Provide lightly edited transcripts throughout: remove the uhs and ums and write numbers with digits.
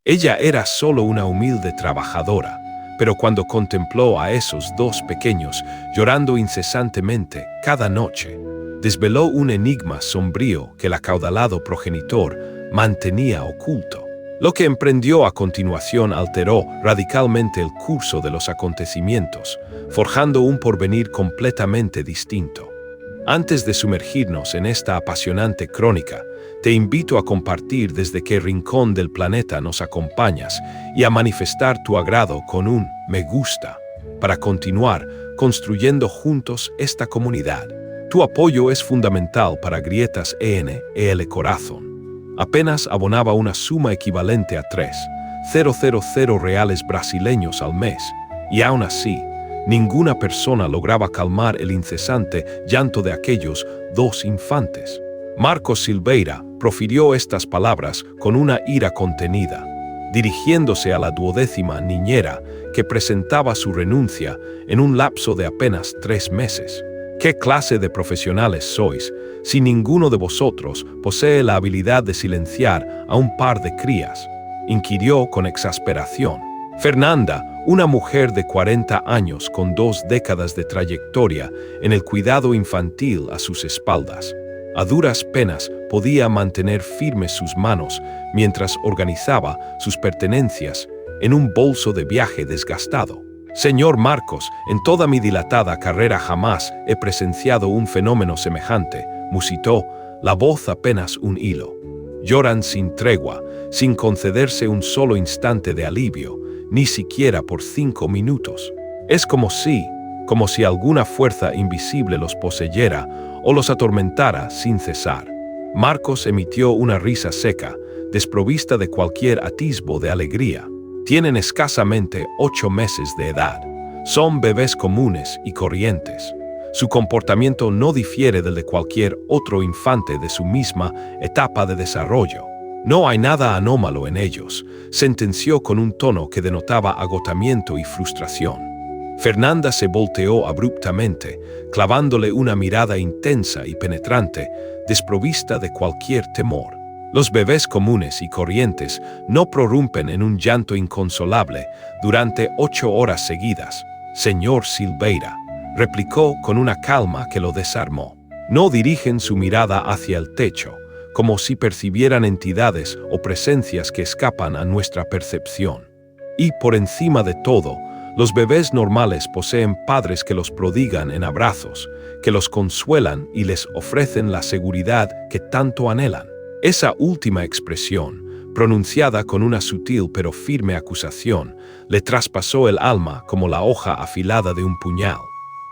Ella era solo una humilde trabajadora, pero cuando contempló a esos dos pequeños llorando incesantemente cada noche, desveló un enigma sombrío que el acaudalado progenitor mantenía oculto. Lo que emprendió a continuación alteró radicalmente el curso de los acontecimientos, forjando un porvenir completamente distinto. Antes de sumergirnos en esta apasionante crónica, te invito a compartir desde qué rincón del planeta nos acompañas y a manifestar tu agrado con un me gusta para continuar construyendo juntos esta comunidad. Tu apoyo es fundamental para Grietas EN Corazón. Apenas abonaba una suma equivalente a 3.000 reales brasileños al mes, y aún así, ninguna persona lograba calmar el incesante llanto de aquellos dos infantes. Marcos Silveira profirió estas palabras con una ira contenida, dirigiéndose a la 12ª niñera que presentaba su renuncia en un lapso de apenas 3 meses. ¿Qué clase de profesionales sois si ninguno de vosotros posee la habilidad de silenciar a un par de crías?, inquirió con exasperación. Fernanda, una mujer de 40 años con 2 décadas de trayectoria en el cuidado infantil a sus espaldas, a duras penas podía mantener firmes sus manos mientras organizaba sus pertenencias en un bolso de viaje desgastado. Señor Marcos, en toda mi dilatada carrera jamás he presenciado un fenómeno semejante, musitó, la voz apenas un hilo. Lloran sin tregua, sin concederse un solo instante de alivio, ni siquiera por 5 minutos. Es como si alguna fuerza invisible los poseyera o los atormentara sin cesar. Marcos emitió una risa seca, desprovista de cualquier atisbo de alegría. Tienen escasamente 8 meses de edad. Son bebés comunes y corrientes. Su comportamiento no difiere del de cualquier otro infante de su misma etapa de desarrollo. No hay nada anómalo en ellos, sentenció con un tono que denotaba agotamiento y frustración. Fernanda se volteó abruptamente, clavándole una mirada intensa y penetrante, desprovista de cualquier temor. Los bebés comunes y corrientes no prorrumpen en un llanto inconsolable durante 8 horas seguidas, señor Silveira, replicó con una calma que lo desarmó. No dirigen su mirada hacia el techo, como si percibieran entidades o presencias que escapan a nuestra percepción. Y por encima de todo, los bebés normales poseen padres que los prodigan en abrazos, que los consuelan y les ofrecen la seguridad que tanto anhelan. Esa última expresión, pronunciada con una sutil pero firme acusación, le traspasó el alma como la hoja afilada de un puñal.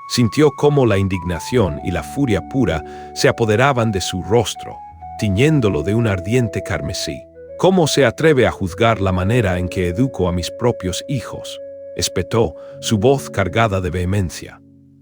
Sintió cómo la indignación y la furia pura se apoderaban de su rostro, tiñéndolo de un ardiente carmesí. ¿Cómo se atreve a juzgar la manera en que educo a mis propios hijos?, espetó, su voz cargada de vehemencia.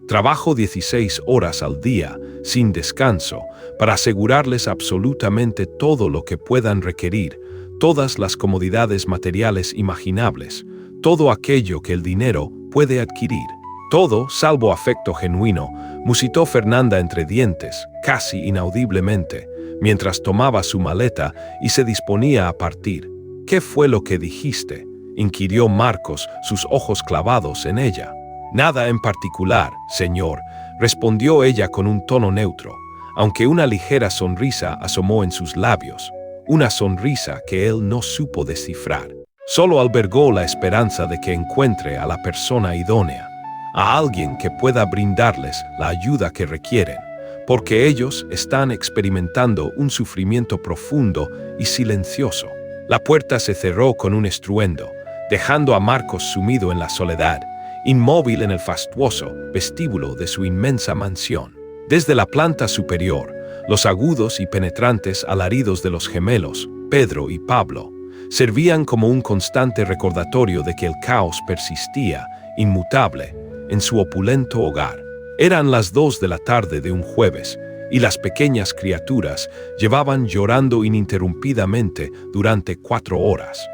Trabajo 16 horas al día, sin descanso, para asegurarles absolutamente todo lo que puedan requerir, todas las comodidades materiales imaginables, todo aquello que el dinero puede adquirir. Todo, salvo afecto genuino, musitó Fernanda entre dientes, casi inaudiblemente, mientras tomaba su maleta y se disponía a partir. ¿Qué fue lo que dijiste?, inquirió Marcos, sus ojos clavados en ella. Nada en particular, señor, respondió ella con un tono neutro, aunque una ligera sonrisa asomó en sus labios, una sonrisa que él no supo descifrar. Solo albergó la esperanza de que encuentre a la persona idónea, a alguien que pueda brindarles la ayuda que requieren, porque ellos están experimentando un sufrimiento profundo y silencioso. La puerta se cerró con un estruendo, dejando a Marcos sumido en la soledad, inmóvil en el fastuoso vestíbulo de su inmensa mansión. Desde la planta superior, los agudos y penetrantes alaridos de los gemelos, Pedro y Pablo, servían como un constante recordatorio de que el caos persistía, inmutable, en su opulento hogar. Eran las 2 de la tarde de un jueves, y las pequeñas criaturas llevaban llorando ininterrumpidamente durante 4 horas.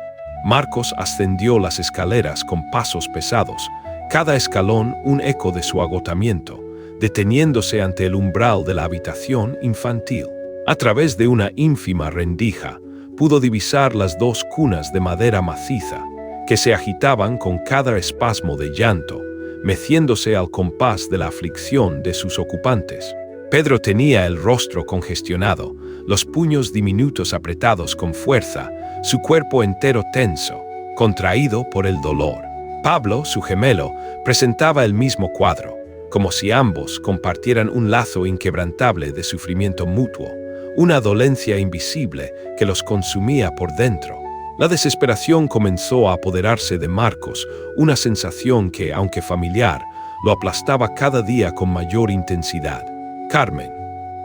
Marcos ascendió las escaleras con pasos pesados, cada escalón un eco de su agotamiento, deteniéndose ante el umbral de la habitación infantil. A través de una ínfima rendija, pudo divisar las dos cunas de madera maciza, que se agitaban con cada espasmo de llanto, meciéndose al compás de la aflicción de sus ocupantes. Pedro tenía el rostro congestionado, los puños diminutos apretados con fuerza, su cuerpo entero tenso, contraído por el dolor. Pablo, su gemelo, presentaba el mismo cuadro, como si ambos compartieran un lazo inquebrantable de sufrimiento mutuo, una dolencia invisible que los consumía por dentro. La desesperación comenzó a apoderarse de Marcos, una sensación que, aunque familiar, lo aplastaba cada día con mayor intensidad. Carmen,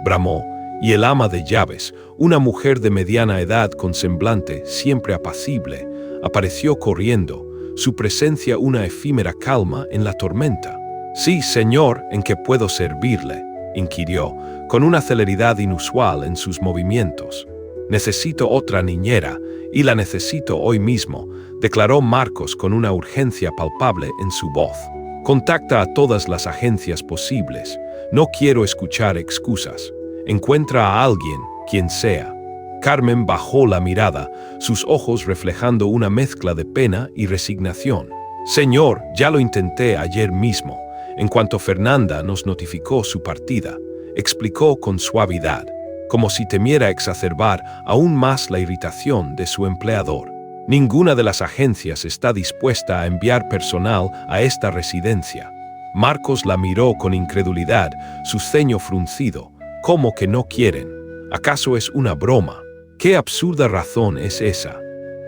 bramó, y el ama de llaves, una mujer de mediana edad con semblante siempre apacible, apareció corriendo, su presencia una efímera calma en la tormenta. «Sí, señor, ¿en qué puedo servirle?», inquirió, con una celeridad inusual en sus movimientos. «Necesito otra niñera, y la necesito hoy mismo», declaró Marcos con una urgencia palpable en su voz. «Contacta a todas las agencias posibles. No quiero escuchar excusas. Encuentra a alguien, quien sea». Carmen bajó la mirada, sus ojos reflejando una mezcla de pena y resignación. «Señor, ya lo intenté ayer mismo, en cuanto Fernanda nos notificó su partida», explicó con suavidad, como si temiera exacerbar aún más la irritación de su empleador. «Ninguna de las agencias está dispuesta a enviar personal a esta residencia». Marcos la miró con incredulidad, su ceño fruncido. «¿Cómo que no quieren? ¿Acaso es una broma? ¿Qué absurda razón es esa?».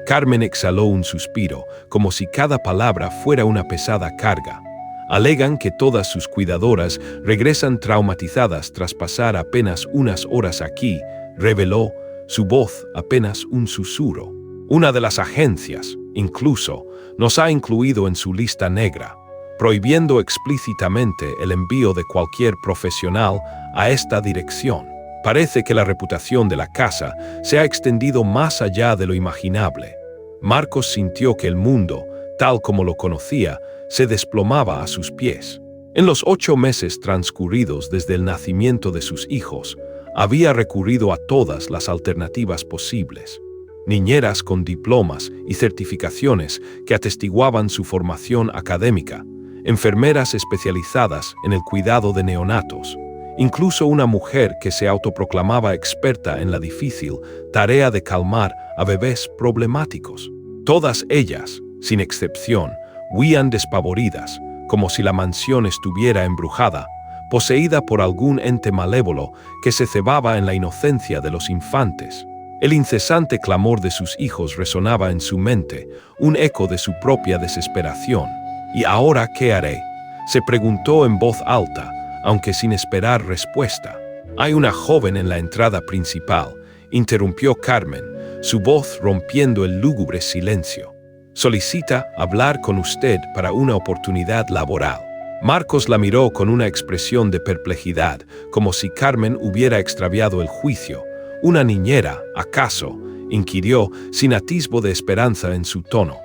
Carmen exhaló un suspiro, como si cada palabra fuera una pesada carga. «Alegan que todas sus cuidadoras regresan traumatizadas tras pasar apenas unas horas aquí», reveló, su voz apenas un susurro. «Una de las agencias, incluso, nos ha incluido en su lista negra, prohibiendo explícitamente el envío de cualquier profesional a esta dirección. Parece que la reputación de la casa se ha extendido más allá de lo imaginable». Marcos sintió que el mundo, tal como lo conocía, se desplomaba a sus pies. En los 8 meses transcurridos desde el nacimiento de sus hijos, había recurrido a todas las alternativas posibles. Niñeras con diplomas y certificaciones que atestiguaban su formación académica, enfermeras especializadas en el cuidado de neonatos, incluso una mujer que se autoproclamaba experta en la difícil tarea de calmar a bebés problemáticos. Todas ellas, sin excepción, huían despavoridas, como si la mansión estuviera embrujada, poseída por algún ente malévolo que se cebaba en la inocencia de los infantes. El incesante clamor de sus hijos resonaba en su mente, un eco de su propia desesperación. «¿Y ahora qué haré?», se preguntó en voz alta, aunque sin esperar respuesta. «Hay una joven en la entrada principal», interrumpió Carmen, su voz rompiendo el lúgubre silencio. «Solicita hablar con usted para una oportunidad laboral». Marcos la miró con una expresión de perplejidad, como si Carmen hubiera extraviado el juicio. «¿Una niñera, acaso?», inquirió, sin atisbo de esperanza en su tono.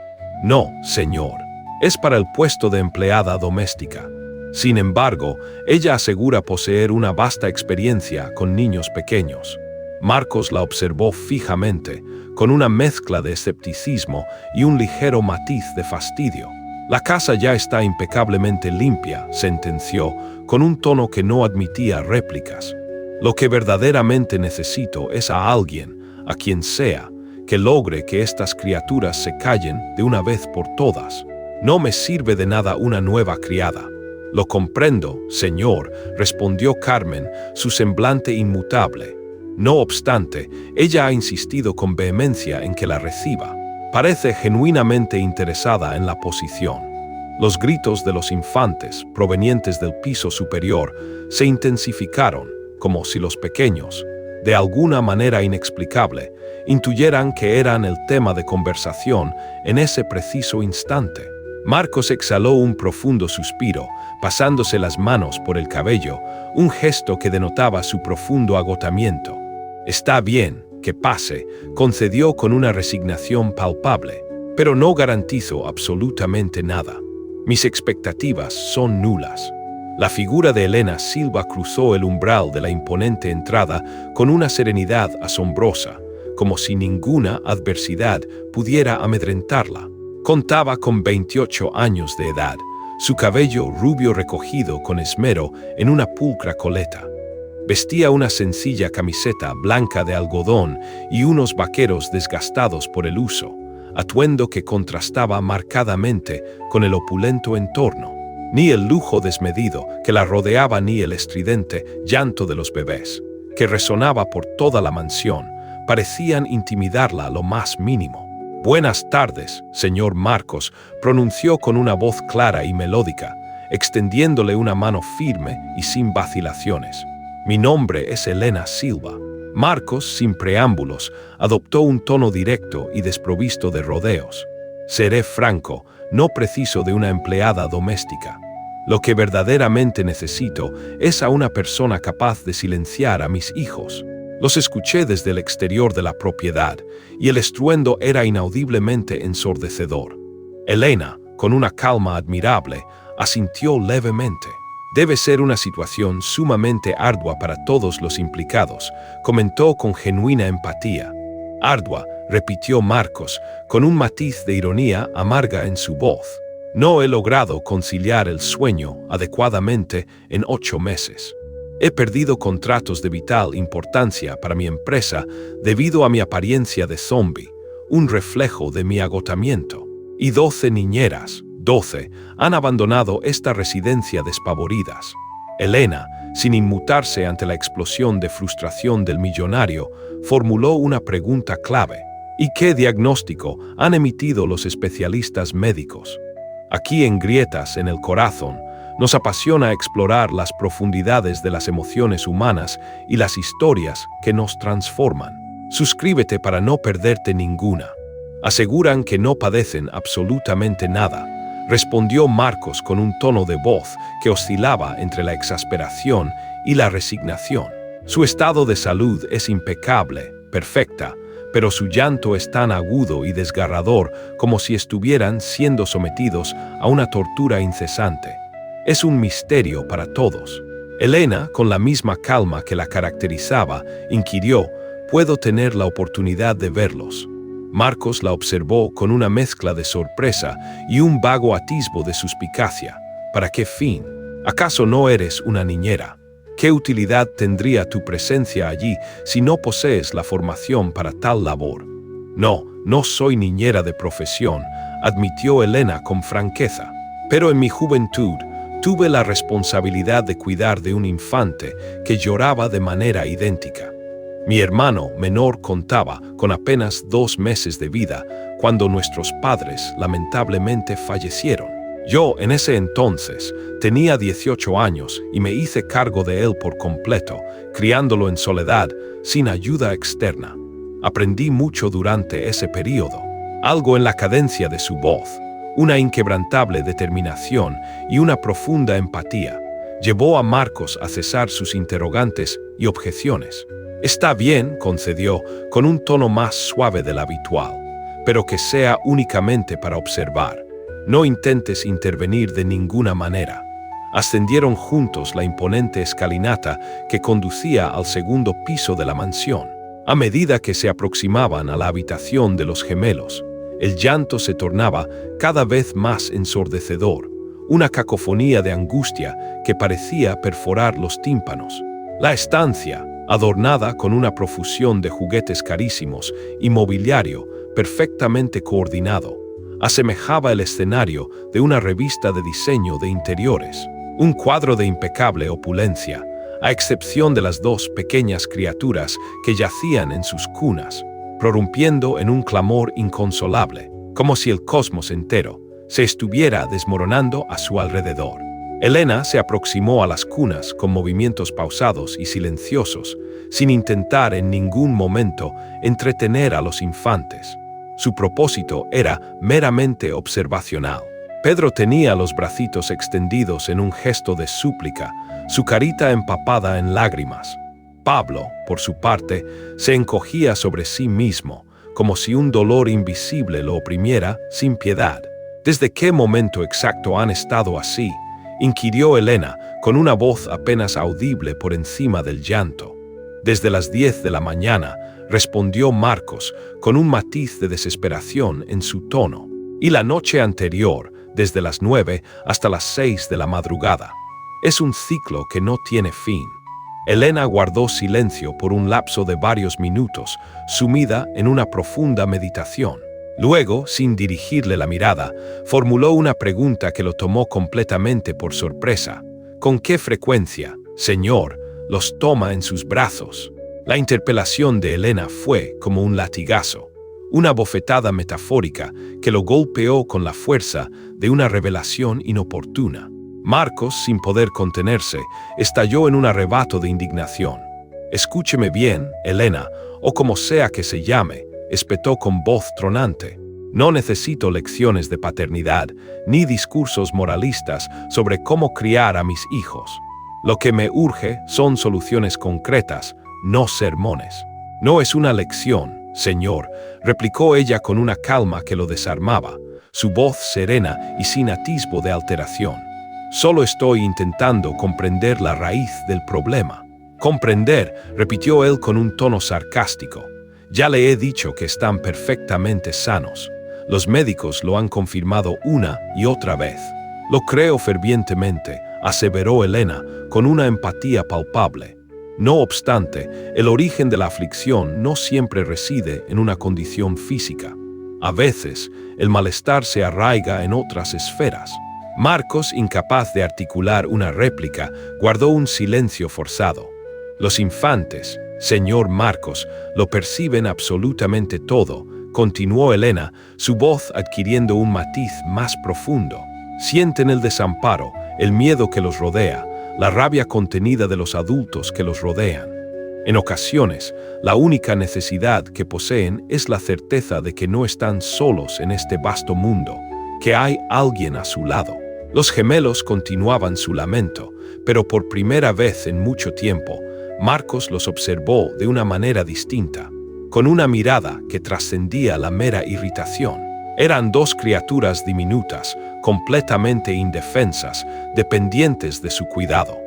«No, señor. Es para el puesto de empleada doméstica. Sin embargo, ella asegura poseer una vasta experiencia con niños pequeños». Marcos la observó fijamente, con una mezcla de escepticismo y un ligero matiz de fastidio. «La casa ya está impecablemente limpia», sentenció, con un tono que no admitía réplicas. «Lo que verdaderamente necesito es a alguien, a quien sea, que logre que estas criaturas se callen de una vez por todas. No me sirve de nada una nueva criada». «Lo comprendo, señor», respondió Carmen, su semblante inmutable. No obstante, ella ha insistido con vehemencia en que la reciba. Parece genuinamente interesada en la posición. Los gritos de los infantes, provenientes del piso superior, se intensificaron, como si los pequeños, de alguna manera inexplicable, intuyeran que eran el tema de conversación en ese preciso instante. Marcos exhaló un profundo suspiro, pasándose las manos por el cabello, un gesto que denotaba su profundo agotamiento. «Está bien, que pase», concedió con una resignación palpable, «pero no garantizo absolutamente nada. Mis expectativas son nulas». La figura de Elena Silva cruzó el umbral de la imponente entrada con una serenidad asombrosa, como si ninguna adversidad pudiera amedrentarla. Contaba con 28 años de edad, su cabello rubio recogido con esmero en una pulcra coleta. Vestía una sencilla camiseta blanca de algodón y unos vaqueros desgastados por el uso, atuendo que contrastaba marcadamente con el opulento entorno. Ni el lujo desmedido que la rodeaba ni el estridente llanto de los bebés, que resonaba por toda la mansión, parecían intimidarla a lo más mínimo. «Buenas tardes, señor Marcos», pronunció con una voz clara y melódica, extendiéndole una mano firme y sin vacilaciones. «Mi nombre es Elena Silva». Marcos, sin preámbulos, adoptó un tono directo y desprovisto de rodeos. «Seré franco, no preciso de una empleada doméstica. Lo que verdaderamente necesito es a una persona capaz de silenciar a mis hijos». Los escuché desde el exterior de la propiedad, y el estruendo era inaudiblemente ensordecedor. Elena, con una calma admirable, asintió levemente. «Debe ser una situación sumamente ardua para todos los implicados», comentó con genuina empatía. «Ardua», repitió Marcos, con un matiz de ironía amarga en su voz. «No he logrado conciliar el sueño adecuadamente en 8 meses. He perdido contratos de vital importancia para mi empresa debido a mi apariencia de zombie, un reflejo de mi agotamiento. Y 12 niñeras, 12, han abandonado esta residencia despavoridas». Elena, sin inmutarse ante la explosión de frustración del millonario, formuló una pregunta clave. «¿Y qué diagnóstico han emitido los especialistas médicos?» Aquí en Grietas en el Corazón, nos apasiona explorar las profundidades de las emociones humanas y las historias que nos transforman. Suscríbete para no perderte ninguna. «Aseguran que no padecen absolutamente nada», respondió Marcos con un tono de voz que oscilaba entre la exasperación y la resignación. «Su estado de salud es impecable, perfecta, pero su llanto es tan agudo y desgarrador como si estuvieran siendo sometidos a una tortura incesante. Es un misterio para todos». Elena, con la misma calma que la caracterizaba, inquirió: «¿Puedo tener la oportunidad de verlos?». Marcos la observó con una mezcla de sorpresa y un vago atisbo de suspicacia. «¿Para qué fin? ¿Acaso no eres una niñera? ¿Qué utilidad tendría tu presencia allí si no posees la formación para tal labor?». «No, no soy niñera de profesión», admitió Elena con franqueza. «Pero en mi juventud tuve la responsabilidad de cuidar de un infante que lloraba de manera idéntica. Mi hermano menor contaba con apenas 2 meses de vida cuando nuestros padres lamentablemente fallecieron. Yo, en ese entonces, tenía 18 años y me hice cargo de él por completo, criándolo en soledad, sin ayuda externa. Aprendí mucho durante ese período». Algo en la cadencia de su voz, una inquebrantable determinación y una profunda empatía, llevó a Marcos a cesar sus interrogantes y objeciones. «Está bien», concedió, con un tono más suave del habitual, «pero que sea únicamente para observar. No intentes intervenir de ninguna manera». Ascendieron juntos la imponente escalinata que conducía al segundo piso de la mansión. A medida que se aproximaban a la habitación de los gemelos, el llanto se tornaba cada vez más ensordecedor, una cacofonía de angustia que parecía perforar los tímpanos. La estancia, adornada con una profusión de juguetes carísimos y mobiliario perfectamente coordinado, asemejaba el escenario de una revista de diseño de interiores, un cuadro de impecable opulencia, a excepción de las 2 pequeñas criaturas que yacían en sus cunas, prorrumpiendo en un clamor inconsolable, como si el cosmos entero se estuviera desmoronando a su alrededor. Elena se aproximó a las cunas con movimientos pausados y silenciosos, sin intentar en ningún momento entretener a los infantes. Su propósito era meramente observacional. Pedro tenía los bracitos extendidos en un gesto de súplica, su carita empapada en lágrimas. Pablo, por su parte, se encogía sobre sí mismo, como si un dolor invisible lo oprimiera sin piedad. «¿Desde qué momento exacto han estado así?», inquirió Elena, con una voz apenas audible por encima del llanto. «Desde las 10 de la mañana», respondió Marcos, con un matiz de desesperación en su tono. Y la noche anterior, desde las 9 hasta las 6 de la madrugada. Es un ciclo que no tiene fin. Elena guardó silencio por un lapso de varios minutos, sumida en una profunda meditación. Luego, sin dirigirle la mirada, formuló una pregunta que lo tomó completamente por sorpresa. ¿Con qué frecuencia, Señor, los toma en sus brazos? La interpelación de Elena fue como un latigazo, una bofetada metafórica que lo golpeó con la fuerza de una revelación inoportuna. Marcos, sin poder contenerse, estalló en un arrebato de indignación. «Escúcheme bien, Elena, o como sea que se llame», espetó con voz tronante. «No necesito lecciones de paternidad, ni discursos moralistas sobre cómo criar a mis hijos. Lo que me urge son soluciones concretas, no sermones». «No es una lección, señor», replicó ella con una calma que lo desarmaba, su voz serena y sin atisbo de alteración. «Solo estoy intentando comprender la raíz del problema». «Comprender», repitió él con un tono sarcástico. «Ya le he dicho que están perfectamente sanos. Los médicos lo han confirmado una y otra vez». «Lo creo fervientemente», aseveró Elena, con una empatía palpable. No obstante, el origen de la aflicción no siempre reside en una condición física. A veces, el malestar se arraiga en otras esferas. Marcos, incapaz de articular una réplica, guardó un silencio forzado. «Los infantes, señor Marcos, lo perciben absolutamente todo», continuó Elena, su voz adquiriendo un matiz más profundo. «Sienten el desamparo, el miedo que los rodea, la rabia contenida de los adultos que los rodean. En ocasiones, la única necesidad que poseen es la certeza de que no están solos en este vasto mundo, que hay alguien a su lado». Los gemelos continuaban su lamento, pero por primera vez en mucho tiempo, Marcos los observó de una manera distinta, con una mirada que trascendía la mera irritación. Eran dos criaturas diminutas, completamente indefensas, dependientes de su cuidado.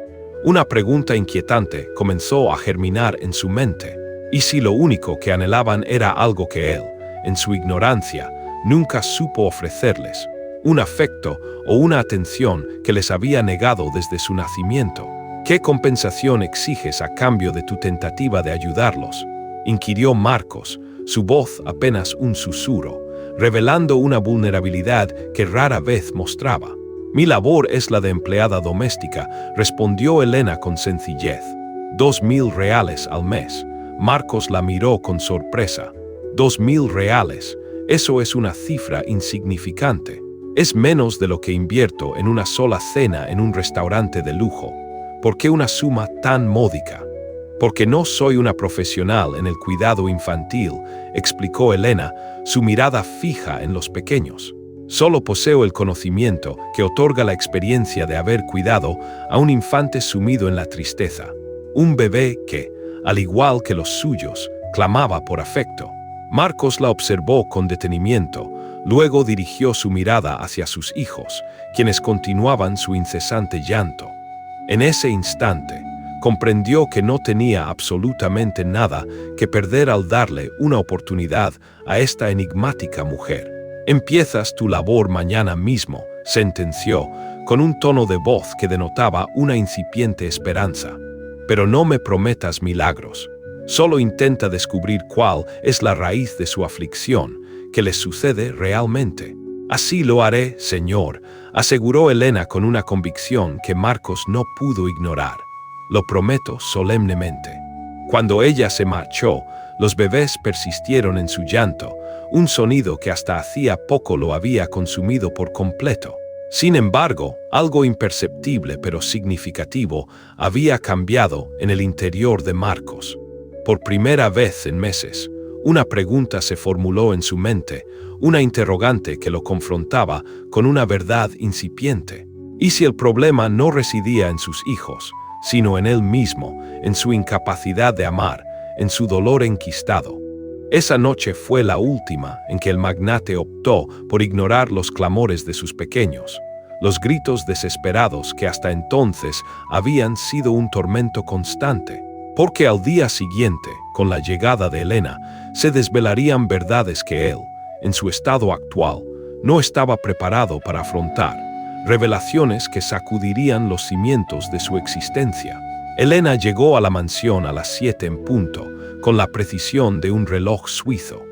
Una pregunta inquietante comenzó a germinar en su mente. ¿Y si lo único que anhelaban era algo que él, en su ignorancia, nunca supo ofrecerles? Un afecto o una atención que les había negado desde su nacimiento. ¿Qué compensación exiges a cambio de tu tentativa de ayudarlos?, inquirió Marcos, su voz apenas un susurro, revelando una vulnerabilidad que rara vez mostraba. «Mi labor es la de empleada doméstica», respondió Elena con sencillez. «2.000 reales al mes». Marcos la miró con sorpresa. «2.000 reales, eso es una cifra insignificante. Es menos de lo que invierto en una sola cena en un restaurante de lujo. ¿Por qué una suma tan módica?». «Porque no soy una profesional en el cuidado infantil», explicó Elena, su mirada fija en los pequeños. «Solo poseo el conocimiento que otorga la experiencia de haber cuidado a un infante sumido en la tristeza. Un bebé que, al igual que los suyos, clamaba por afecto». Marcos la observó con detenimiento, luego dirigió su mirada hacia sus hijos, quienes continuaban su incesante llanto. En ese instante, comprendió que no tenía absolutamente nada que perder al darle una oportunidad a esta enigmática mujer. «Empiezas tu labor mañana mismo», sentenció, con un tono de voz que denotaba una incipiente esperanza. «Pero no me prometas milagros. Solo intenta descubrir cuál es la raíz de su aflicción, que les sucede realmente». «Así lo haré, señor», aseguró Elena con una convicción que Marcos no pudo ignorar. «Lo prometo solemnemente». Cuando ella se marchó, los bebés persistieron en su llanto, un sonido que hasta hacía poco lo había consumido por completo. Sin embargo, algo imperceptible pero significativo había cambiado en el interior de Marcos. Por primera vez en meses, una pregunta se formuló en su mente, una interrogante que lo confrontaba con una verdad incipiente. ¿Y si el problema no residía en sus hijos, sino en él mismo, en su incapacidad de amar, en su dolor enquistado? Esa noche fue la última en que el magnate optó por ignorar los clamores de sus pequeños, los gritos desesperados que hasta entonces habían sido un tormento constante. porque al día siguiente, con la llegada de Elena, se desvelarían verdades que él, en su estado actual, no estaba preparado para afrontar, revelaciones que sacudirían los cimientos de su existencia. Elena llegó a la mansión a las 7 en punto, con la precisión de un reloj suizo.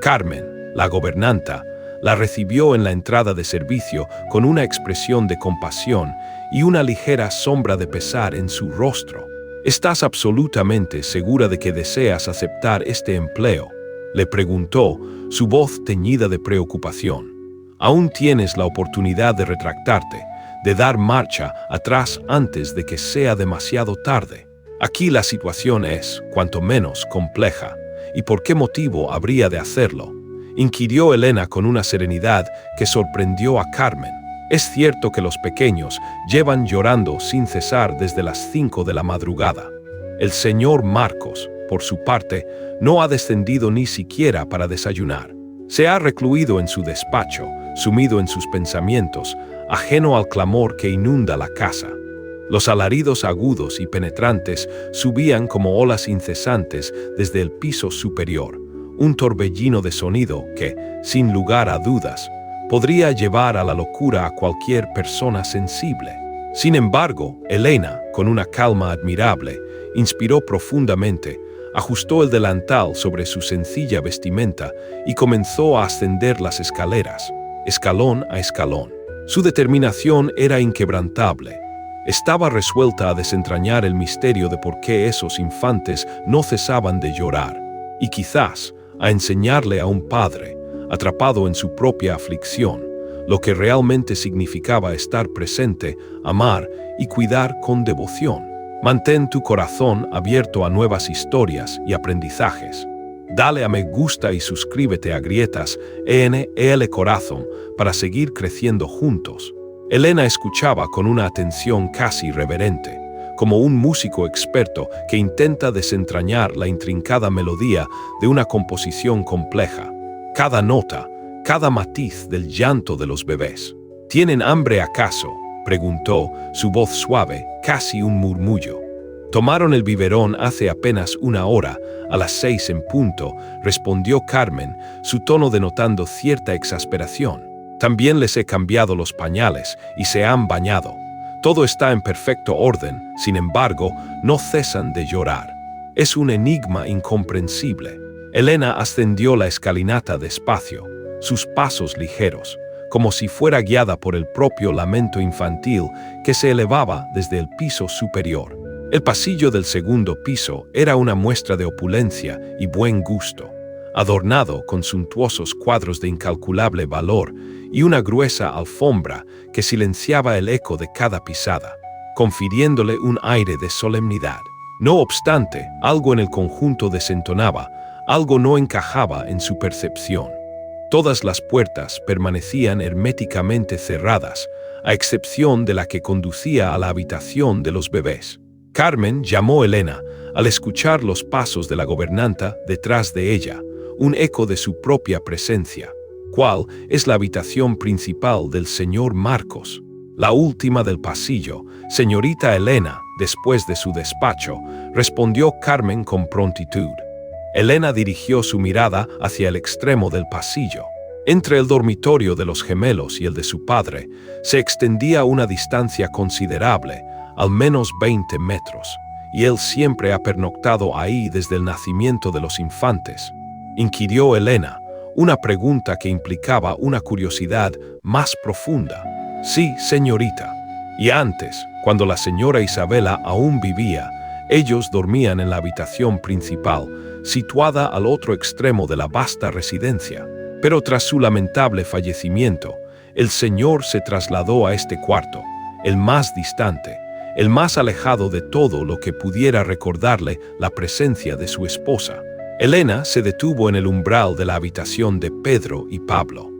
Carmen, la gobernanta, la recibió en la entrada de servicio con una expresión de compasión y una ligera sombra de pesar en su rostro. ¿Estás absolutamente segura de que deseas aceptar este empleo?, le preguntó, su voz teñida de preocupación. Aún tienes la oportunidad de retractarte, de dar marcha atrás antes de que sea demasiado tarde. Aquí la situación es, cuanto menos, compleja. ¿Y por qué motivo habría de hacerlo?, inquirió Elena con una serenidad que sorprendió a Carmen. Es cierto que los pequeños llevan llorando sin cesar desde las 5 de la madrugada. El señor Marcos, por su parte, no ha descendido ni siquiera para desayunar. Se ha recluido en su despacho, sumido en sus pensamientos, ajeno al clamor que inunda la casa. Los alaridos agudos y penetrantes subían como olas incesantes desde el piso superior, un torbellino de sonido que, sin lugar a dudas, podría llevar a la locura a cualquier persona sensible. Sin embargo, Elena, con una calma admirable, inspiró profundamente, ajustó el delantal sobre su sencilla vestimenta y comenzó a ascender las escaleras, escalón a escalón. Su determinación era inquebrantable. Estaba resuelta a desentrañar el misterio de por qué esos infantes no cesaban de llorar, y quizás a enseñarle a un padre, atrapado en su propia aflicción, lo que realmente significaba estar presente, amar y cuidar con devoción. Mantén tu corazón abierto a nuevas historias y aprendizajes. Dale a me gusta y suscríbete a Grietas ENEL Corazón para seguir creciendo juntos. Elena escuchaba con una atención casi reverente, como un músico experto que intenta desentrañar la intrincada melodía de una composición compleja. Cada nota, cada matiz del llanto de los bebés. ¿Tienen hambre acaso?, preguntó, su voz suave, casi un murmullo. Tomaron el biberón hace apenas una hora, a las 6 en punto, respondió Carmen, su tono denotando cierta exasperación. También les he cambiado los pañales y se han bañado. Todo está en perfecto orden, sin embargo, no cesan de llorar. Es un enigma incomprensible. Elena ascendió la escalinata despacio, sus pasos ligeros, como si fuera guiada por el propio lamento infantil que se elevaba desde el piso superior. El pasillo del segundo piso era una muestra de opulencia y buen gusto, adornado con suntuosos cuadros de incalculable valor y una gruesa alfombra que silenciaba el eco de cada pisada, confiriéndole un aire de solemnidad. No obstante, algo en el conjunto desentonaba, algo no encajaba en su percepción. Todas las puertas permanecían herméticamente cerradas, a excepción de la que conducía a la habitación de los bebés. Carmen llamó a Elena al escuchar los pasos de la gobernanta detrás de ella, un eco de su propia presencia. ¿Cuál es la habitación principal del señor Marcos? La última del pasillo, señorita Elena, después de su despacho, respondió Carmen con prontitud. Elena dirigió su mirada hacia el extremo del pasillo. Entre el dormitorio de los gemelos y el de su padre, se extendía una distancia considerable, al menos 20 metros, y él siempre ha pernoctado ahí desde el nacimiento de los infantes. Inquirió Elena, una pregunta que implicaba una curiosidad más profunda. Sí, señorita. Y antes, cuando la señora Isabela aún vivía, ellos dormían en la habitación principal, situada al otro extremo de la vasta residencia. Pero tras su lamentable fallecimiento, el señor se trasladó a este cuarto, el más distante, el más alejado de todo lo que pudiera recordarle la presencia de su esposa. Elena se detuvo en el umbral de la habitación de Pedro y Pablo.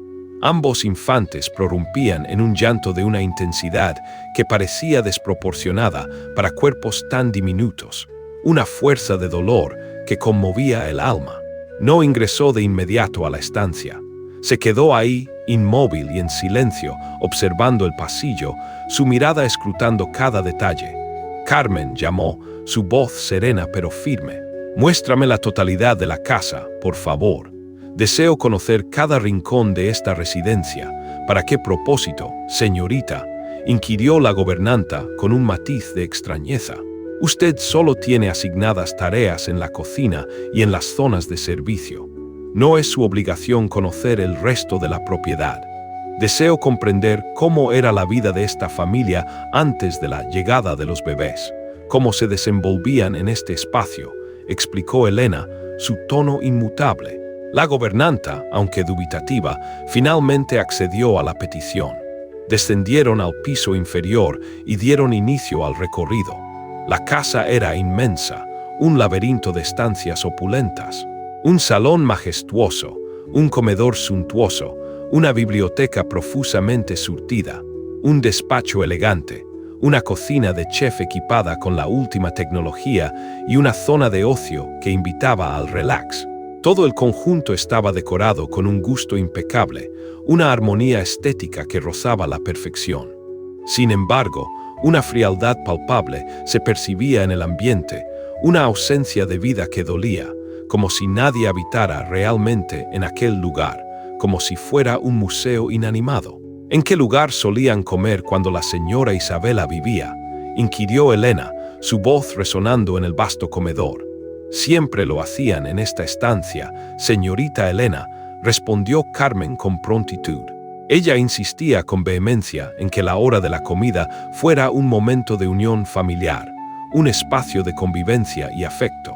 Ambos infantes prorrumpían en un llanto de una intensidad que parecía desproporcionada para cuerpos tan diminutos, una fuerza de dolor que conmovía el alma. No ingresó de inmediato a la estancia. Se quedó ahí, inmóvil y en silencio, observando el pasillo, su mirada escrutando cada detalle. Carmen llamó, su voz serena pero firme. Muéstrame la totalidad de la casa, por favor. Deseo conocer cada rincón de esta residencia. ¿Para qué propósito, señorita?, inquirió la gobernanta con un matiz de extrañeza. Usted solo tiene asignadas tareas en la cocina y en las zonas de servicio. No es su obligación conocer el resto de la propiedad. Deseo comprender cómo era la vida de esta familia antes de la llegada de los bebés, cómo se desenvolvían en este espacio, explicó Elena, su tono inmutable. La gobernanta, aunque dubitativa, finalmente accedió a la petición. Descendieron al piso inferior y dieron inicio al recorrido. La casa era inmensa, un laberinto de estancias opulentas, un salón majestuoso, un comedor suntuoso, una biblioteca profusamente surtida, un despacho elegante, una cocina de chef equipada con la última tecnología y una zona de ocio que invitaba al relax. Todo el conjunto estaba decorado con un gusto impecable, una armonía estética que rozaba la perfección. Sin embargo, una frialdad palpable se percibía en el ambiente, una ausencia de vida que dolía, como si nadie habitara realmente en aquel lugar, como si fuera un museo inanimado. ¿En qué lugar solían comer cuando la señora Isabela vivía?, inquirió Elena, su voz resonando en el vasto comedor. Siempre lo hacían en esta estancia, señorita Elena, respondió Carmen con prontitud. Ella insistía con vehemencia en que la hora de la comida fuera un momento de unión familiar, un espacio de convivencia y afecto.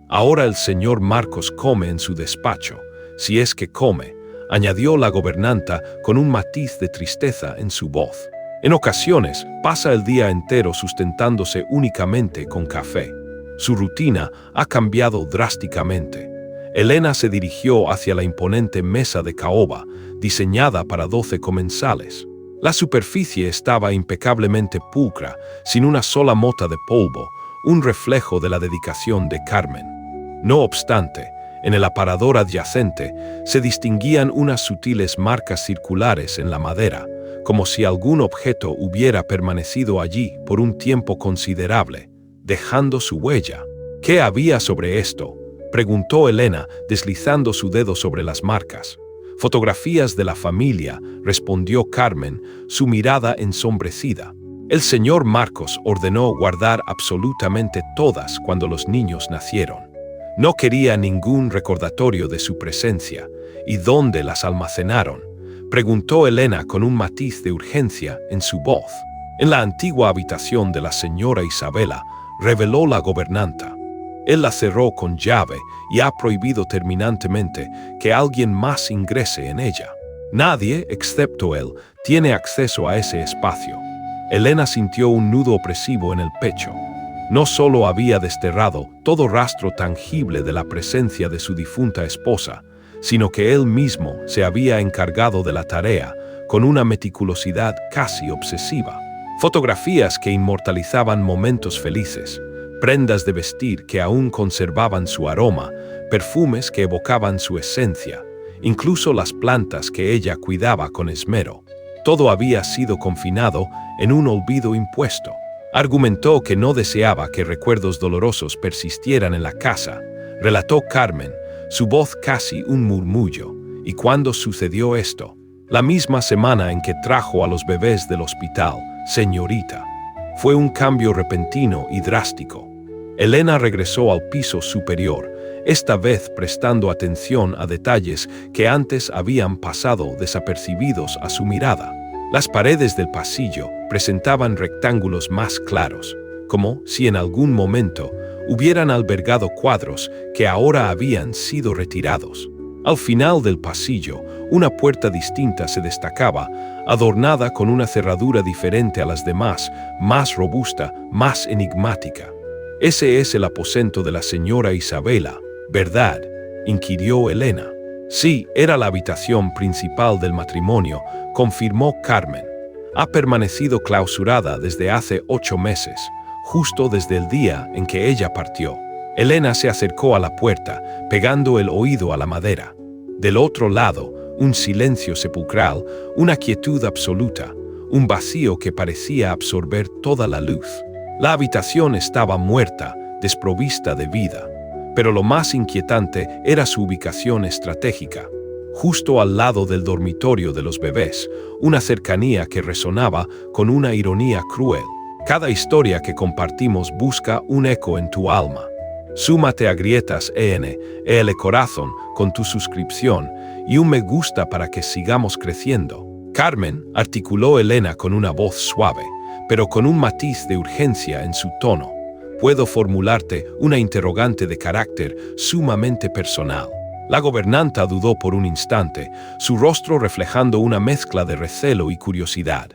Ahora el señor Marcos come en su despacho, si es que come, añadió la gobernanta con un matiz de tristeza en su voz. En ocasiones pasa el día entero sustentándose únicamente con café. Su rutina ha cambiado drásticamente. Elena se dirigió hacia la imponente mesa de caoba, diseñada para 12 comensales. La superficie estaba impecablemente pulcra, sin una sola mota de polvo, un reflejo de la dedicación de Carmen. No obstante, en el aparador adyacente se distinguían unas sutiles marcas circulares en la madera, como si algún objeto hubiera permanecido allí por un tiempo considerable, dejando su huella. ¿Qué había sobre esto?, preguntó Elena, deslizando su dedo sobre las marcas. Fotografías de la familia, respondió Carmen, su mirada ensombrecida. El señor Marcos ordenó guardar absolutamente todas cuando los niños nacieron. No quería ningún recordatorio de su presencia. ¿Y dónde las almacenaron?, preguntó Elena con un matiz de urgencia en su voz. En la antigua habitación de la señora Isabela, reveló la gobernanta. Él la cerró con llave y ha prohibido terminantemente que alguien más ingrese en ella. Nadie, excepto él, tiene acceso a ese espacio. Elena sintió un nudo opresivo en el pecho. No solo había desterrado todo rastro tangible de la presencia de su difunta esposa, sino que él mismo se había encargado de la tarea con una meticulosidad casi obsesiva. Fotografías que inmortalizaban momentos felices, prendas de vestir que aún conservaban su aroma, perfumes que evocaban su esencia, incluso las plantas que ella cuidaba con esmero. Todo había sido confinado en un olvido impuesto. Argumentó que no deseaba que recuerdos dolorosos persistieran en la casa, relató Carmen, su voz casi un murmullo. ¿Y cuándo sucedió esto? La misma semana en que trajo a los bebés del hospital, señorita. Fue un cambio repentino y drástico. Elena regresó al piso superior, esta vez prestando atención a detalles que antes habían pasado desapercibidos a su mirada. Las paredes del pasillo presentaban rectángulos más claros, como si en algún momento hubieran albergado cuadros que ahora habían sido retirados. Al final del pasillo, una puerta distinta se destacaba, adornada con una cerradura diferente a las demás, más robusta, más enigmática. «Ese es el aposento de la señora Isabela, ¿verdad?», inquirió Elena. «Sí, era la habitación principal del matrimonio», confirmó Carmen. «Ha permanecido clausurada desde hace 8 meses, justo desde el día en que ella partió». Elena se acercó a la puerta, pegando el oído a la madera. Del otro lado, un silencio sepulcral, una quietud absoluta, un vacío que parecía absorber toda la luz. La habitación estaba muerta, desprovista de vida. Pero lo más inquietante era su ubicación estratégica. Justo al lado del dormitorio de los bebés, una cercanía que resonaba con una ironía cruel. Cada historia que compartimos busca un eco en tu alma. Súmate a Grietas EL Corazón con tu suscripción y un me gusta para que sigamos creciendo. Carmen, articuló Elena con una voz suave, pero con un matiz de urgencia en su tono. Puedo formularte una interrogante de carácter sumamente personal. La gobernanta dudó por un instante, su rostro reflejando una mezcla de recelo y curiosidad.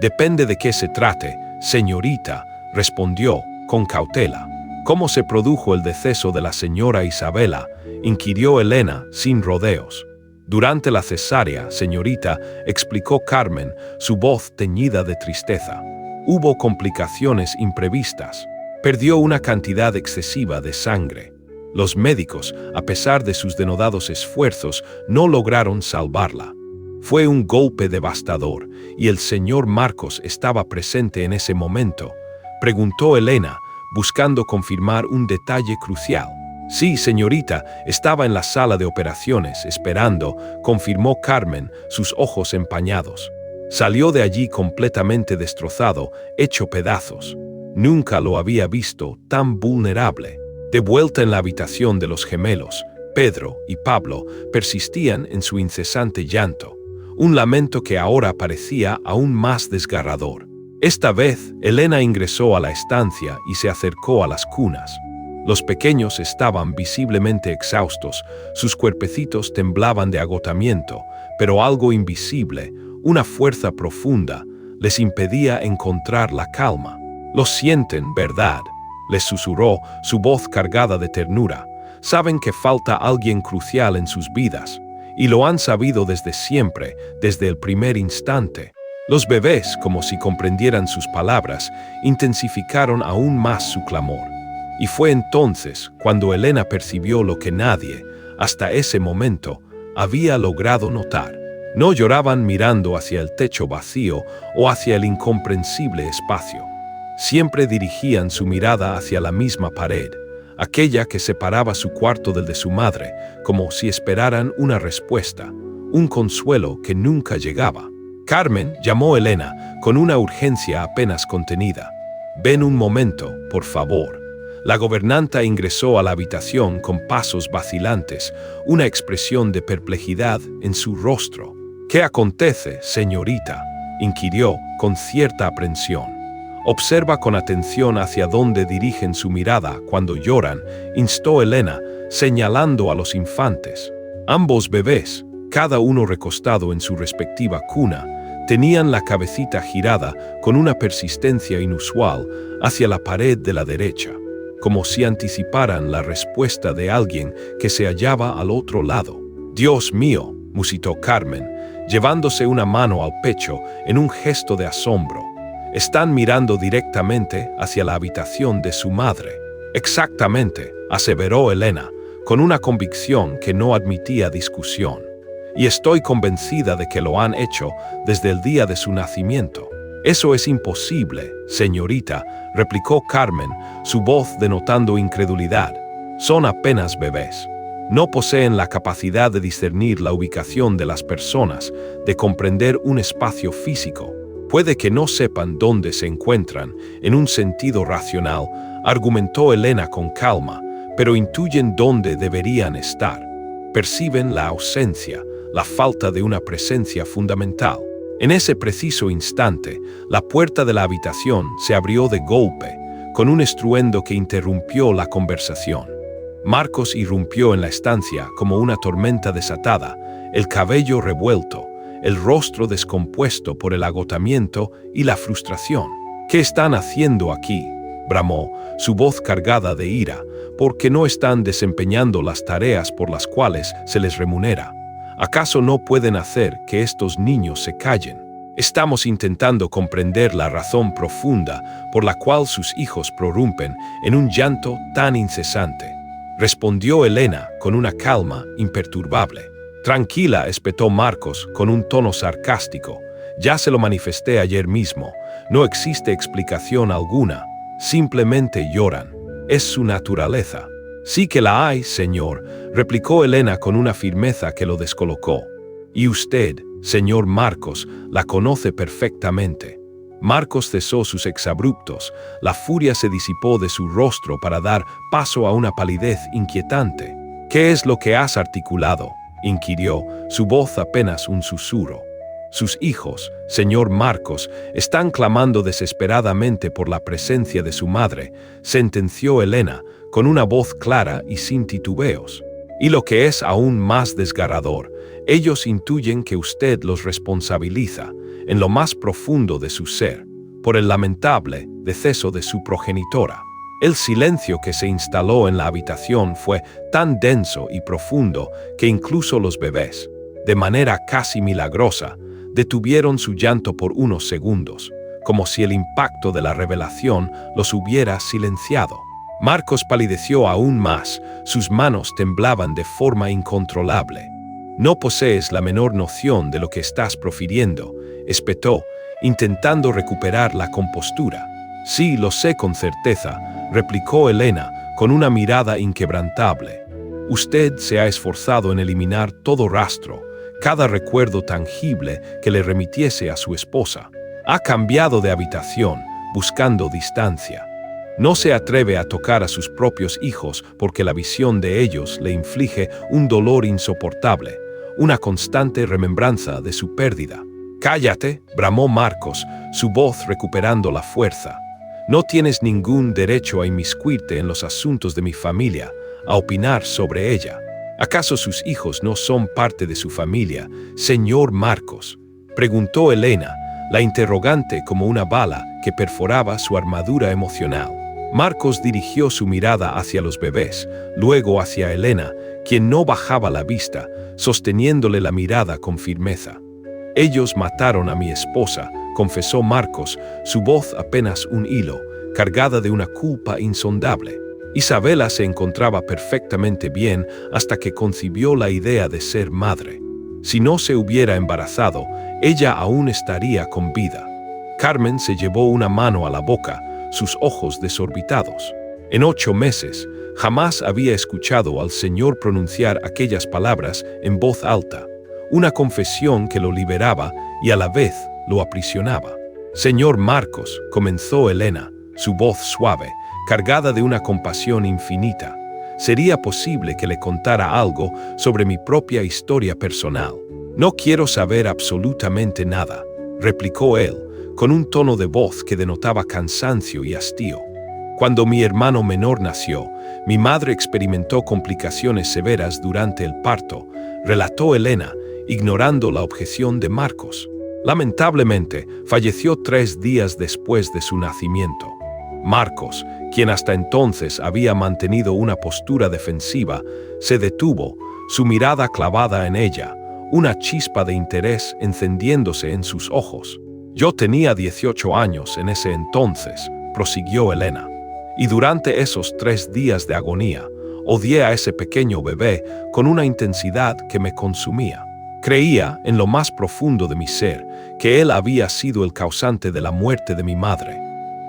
Depende de qué se trate, señorita, respondió con cautela. ¿Cómo se produjo el deceso de la señora Isabela?, inquirió Elena sin rodeos. Durante la cesárea, señorita, explicó Carmen, su voz teñida de tristeza. Hubo complicaciones imprevistas. Perdió una cantidad excesiva de sangre. Los médicos, a pesar de sus denodados esfuerzos, no lograron salvarla. Fue un golpe devastador, y el señor Marcos estaba presente en ese momento, preguntó Elena, buscando confirmar un detalle crucial. Sí, señorita, estaba en la sala de operaciones, esperando, confirmó Carmen, sus ojos empañados. Salió de allí completamente destrozado, hecho pedazos. Nunca lo había visto tan vulnerable. De vuelta en la habitación de los gemelos, Pedro y Pablo persistían en su incesante llanto, un lamento que ahora parecía aún más desgarrador. Esta vez, Elena ingresó a la estancia y se acercó a las cunas. Los pequeños estaban visiblemente exhaustos, sus cuerpecitos temblaban de agotamiento, pero algo invisible, una fuerza profunda, les impedía encontrar la calma. Lo sienten, ¿verdad?, les susurró, su voz cargada de ternura. Saben que falta alguien crucial en sus vidas, y lo han sabido desde siempre, desde el primer instante. Los bebés, como si comprendieran sus palabras, intensificaron aún más su clamor. Y fue entonces cuando Elena percibió lo que nadie, hasta ese momento, había logrado notar. No lloraban mirando hacia el techo vacío o hacia el incomprensible espacio. Siempre dirigían su mirada hacia la misma pared, aquella que separaba su cuarto del de su madre, como si esperaran una respuesta, un consuelo que nunca llegaba. Carmen llamó a Elena con una urgencia apenas contenida. «Ven un momento, por favor». La gobernanta ingresó a la habitación con pasos vacilantes, una expresión de perplejidad en su rostro. «¿Qué acontece, señorita?», inquirió con cierta aprensión. «Observa con atención hacia dónde dirigen su mirada cuando lloran», instó Elena, señalando a los infantes. Ambos bebés, cada uno recostado en su respectiva cuna, tenían la cabecita girada con una persistencia inusual hacia la pared de la derecha, como si anticiparan la respuesta de alguien que se hallaba al otro lado. «Dios mío», musitó Carmen, llevándose una mano al pecho en un gesto de asombro. «Están mirando directamente hacia la habitación de su madre». «Exactamente», aseveró Elena, con una convicción que no admitía discusión. «Y estoy convencida de que lo han hecho desde el día de su nacimiento». «Eso es imposible, señorita», replicó Carmen, su voz denotando incredulidad. «Son apenas bebés. No poseen la capacidad de discernir la ubicación de las personas, de comprender un espacio físico. Puede que no sepan dónde se encuentran, en un sentido racional», argumentó Elena con calma, «pero intuyen dónde deberían estar. Perciben la ausencia, la falta de una presencia fundamental». En ese preciso instante, la puerta de la habitación se abrió de golpe, con un estruendo que interrumpió la conversación. Marcos irrumpió en la estancia como una tormenta desatada, el cabello revuelto, el rostro descompuesto por el agotamiento y la frustración. «¿Qué están haciendo aquí?», bramó, su voz cargada de ira, «¿por qué no están desempeñando las tareas por las cuales se les remunera? ¿Acaso no pueden hacer que estos niños se callen? Estamos intentando comprender la razón profunda por la cual sus hijos prorrumpen en un llanto tan incesante», respondió Elena con una calma imperturbable. «Tranquila», espetó Marcos con un tono sarcástico. «Ya se lo manifesté ayer mismo. No existe explicación alguna. simplemente lloran. Es su naturaleza. Sí que la hay, señor, replicó Elena con una firmeza que lo descolocó. Y usted, señor Marcos, la conoce perfectamente. Marcos cesó sus exabruptos, la furia se disipó de su rostro para dar paso a una palidez inquietante. ¿Qué es lo que has articulado?, inquirió, su voz apenas un susurro. Sus hijos, señor Marcos, están clamando desesperadamente por la presencia de su madre, sentenció Elena, con una voz clara y sin titubeos. Y lo que es aún más desgarrador, ellos intuyen que usted los responsabiliza, en lo más profundo de su ser, por el lamentable deceso de su progenitora. El silencio que se instaló en la habitación fue tan denso y profundo que incluso los bebés, de manera casi milagrosa, detuvieron su llanto por unos segundos, como si el impacto de la revelación los hubiera silenciado. Marcos palideció aún más, sus manos temblaban de forma incontrolable. «No posees la menor noción de lo que estás profiriendo», espetó, intentando recuperar la compostura. «Sí, lo sé con certeza», replicó Elena, con una mirada inquebrantable. «Usted se ha esforzado en eliminar todo rastro, cada recuerdo tangible que le remitiese a su esposa. Ha cambiado de habitación, buscando distancia. No se atreve a tocar a sus propios hijos porque la visión de ellos le inflige un dolor insoportable, una constante remembranza de su pérdida». «Cállate», bramó Marcos, su voz recuperando la fuerza. «No tienes ningún derecho a inmiscuirte en los asuntos de mi familia, a opinar sobre ella. ¿Acaso sus hijos no son parte de su familia, señor Marcos?», preguntó Elena, la interrogante como una bala que perforaba su armadura emocional. Marcos dirigió su mirada hacia los bebés, luego hacia Elena, quien no bajaba la vista, sosteniéndole la mirada con firmeza. «Ellos mataron a mi esposa», confesó Marcos, su voz apenas un hilo, cargada de una culpa insondable. Isabela se encontraba perfectamente bien hasta que concibió la idea de ser madre. Si no se hubiera embarazado, ella aún estaría con vida. Carmen se llevó una mano a la boca, sus ojos desorbitados. En 8 meses, jamás había escuchado al Señor pronunciar aquellas palabras en voz alta, una confesión que lo liberaba y a la vez lo aprisionaba. «Señor Marcos», comenzó Elena, su voz suave, cargada de una compasión infinita, «¿sería posible que le contara algo sobre mi propia historia personal?» «No quiero saber absolutamente nada», replicó él, con un tono de voz que denotaba cansancio y hastío. «Cuando mi hermano menor nació, mi madre experimentó complicaciones severas durante el parto», relató Elena, ignorando la objeción de Marcos. «Lamentablemente, falleció 3 días después de su nacimiento». Marcos, quien hasta entonces había mantenido una postura defensiva, se detuvo, su mirada clavada en ella, una chispa de interés encendiéndose en sus ojos. «Yo tenía 18 años en ese entonces», prosiguió Elena, «y durante esos 3 días de agonía, odié a ese pequeño bebé con una intensidad que me consumía. Creía, en lo más profundo de mi ser, que él había sido el causante de la muerte de mi madre.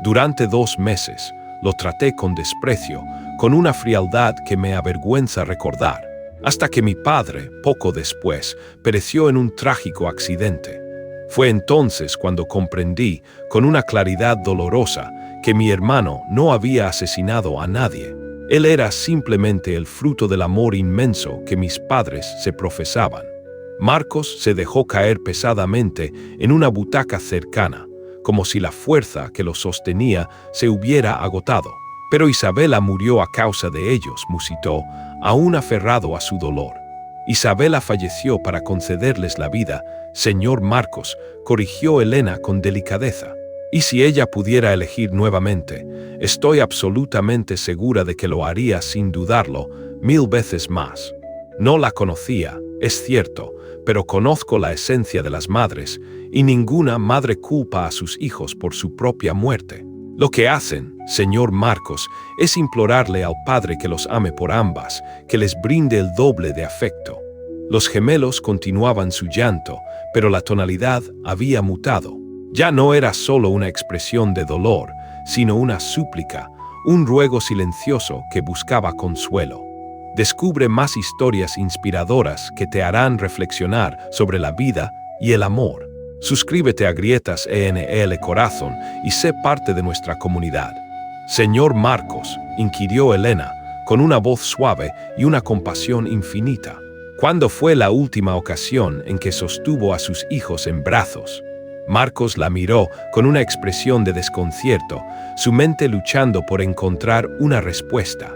Durante 2 meses, lo traté con desprecio, con una frialdad que me avergüenza recordar, hasta que mi padre, poco después, pereció en un trágico accidente. Fue entonces cuando comprendí, con una claridad dolorosa, que mi hermano no había asesinado a nadie. Él era simplemente el fruto del amor inmenso que mis padres se profesaban». Marcos se dejó caer pesadamente en una butaca cercana, como si la fuerza que lo sostenía se hubiera agotado. «Pero Isabela murió a causa de ellos», musitó, aún aferrado a su dolor. «Isabela falleció para concederles la vida», señor Marcos, corrigió Elena con delicadeza. «Y si ella pudiera elegir nuevamente, estoy absolutamente segura de que lo haría sin dudarlo 1000 veces más. No la conocía, es cierto, pero conozco la esencia de las madres, y ninguna madre culpa a sus hijos por su propia muerte. Lo que hacen, señor Marcos, es implorarle al Padre que los ame por ambas, que les brinde el doble de afecto». Los gemelos continuaban su llanto, pero la tonalidad había mutado. Ya no era solo una expresión de dolor, sino una súplica, un ruego silencioso que buscaba consuelo. Descubre más historias inspiradoras que te harán reflexionar sobre la vida y el amor. Suscríbete a Grietas ENL Corazón y sé parte de nuestra comunidad. Señor Marcos, inquirió Elena, con una voz suave y una compasión infinita. ¿Cuándo fue la última ocasión en que sostuvo a sus hijos en brazos? Marcos la miró con una expresión de desconcierto, su mente luchando por encontrar una respuesta.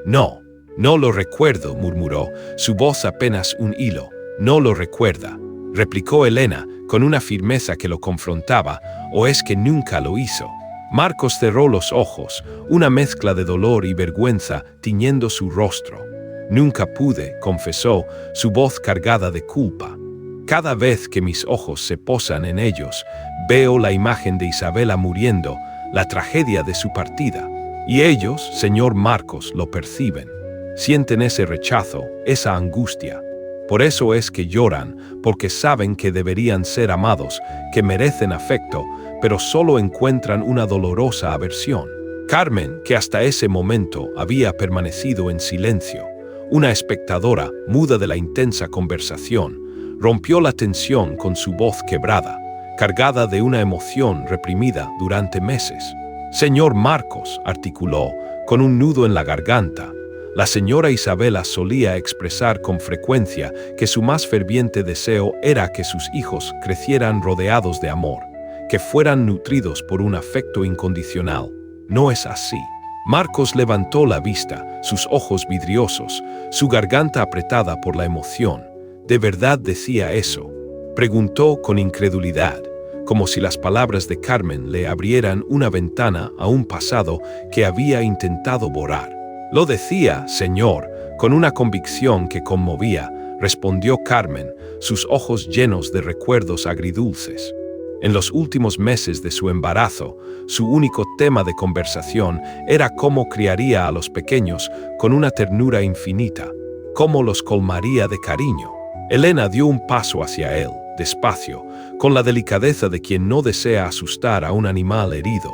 No, no lo recuerdo, murmuró, su voz apenas un hilo. No lo recuerda, replicó Elena con una firmeza que lo confrontaba, ¿o es que nunca lo hizo? Marcos cerró los ojos, una mezcla de dolor y vergüenza tiñendo su rostro. Nunca pude, confesó, su voz cargada de culpa. Cada vez que mis ojos se posan en ellos, veo la imagen de Isabela muriendo, la tragedia de su partida. Y ellos, señor Marcos, lo perciben. Sienten ese rechazo, esa angustia. Por eso es que lloran, porque saben que deberían ser amados, que merecen afecto, pero solo encuentran una dolorosa aversión. Carmen, que hasta ese momento había permanecido en silencio, una espectadora muda de la intensa conversación, rompió la tensión con su voz quebrada, cargada de una emoción reprimida durante meses. Señor Marcos, articuló, con un nudo en la garganta. La señora Isabela solía expresar con frecuencia que su más ferviente deseo era que sus hijos crecieran rodeados de amor, que fueran nutridos por un afecto incondicional. No es así. Marcos levantó la vista, sus ojos vidriosos, su garganta apretada por la emoción. ¿De verdad decía eso? Preguntó con incredulidad, como si las palabras de Carmen le abrieran una ventana a un pasado que había intentado borrar. Lo decía, señor, con una convicción que conmovía, respondió Carmen, sus ojos llenos de recuerdos agridulces. En los últimos meses de su embarazo, su único tema de conversación era cómo criaría a los pequeños con una ternura infinita, cómo los colmaría de cariño. Elena dio un paso hacia él, despacio, con la delicadeza de quien no desea asustar a un animal herido.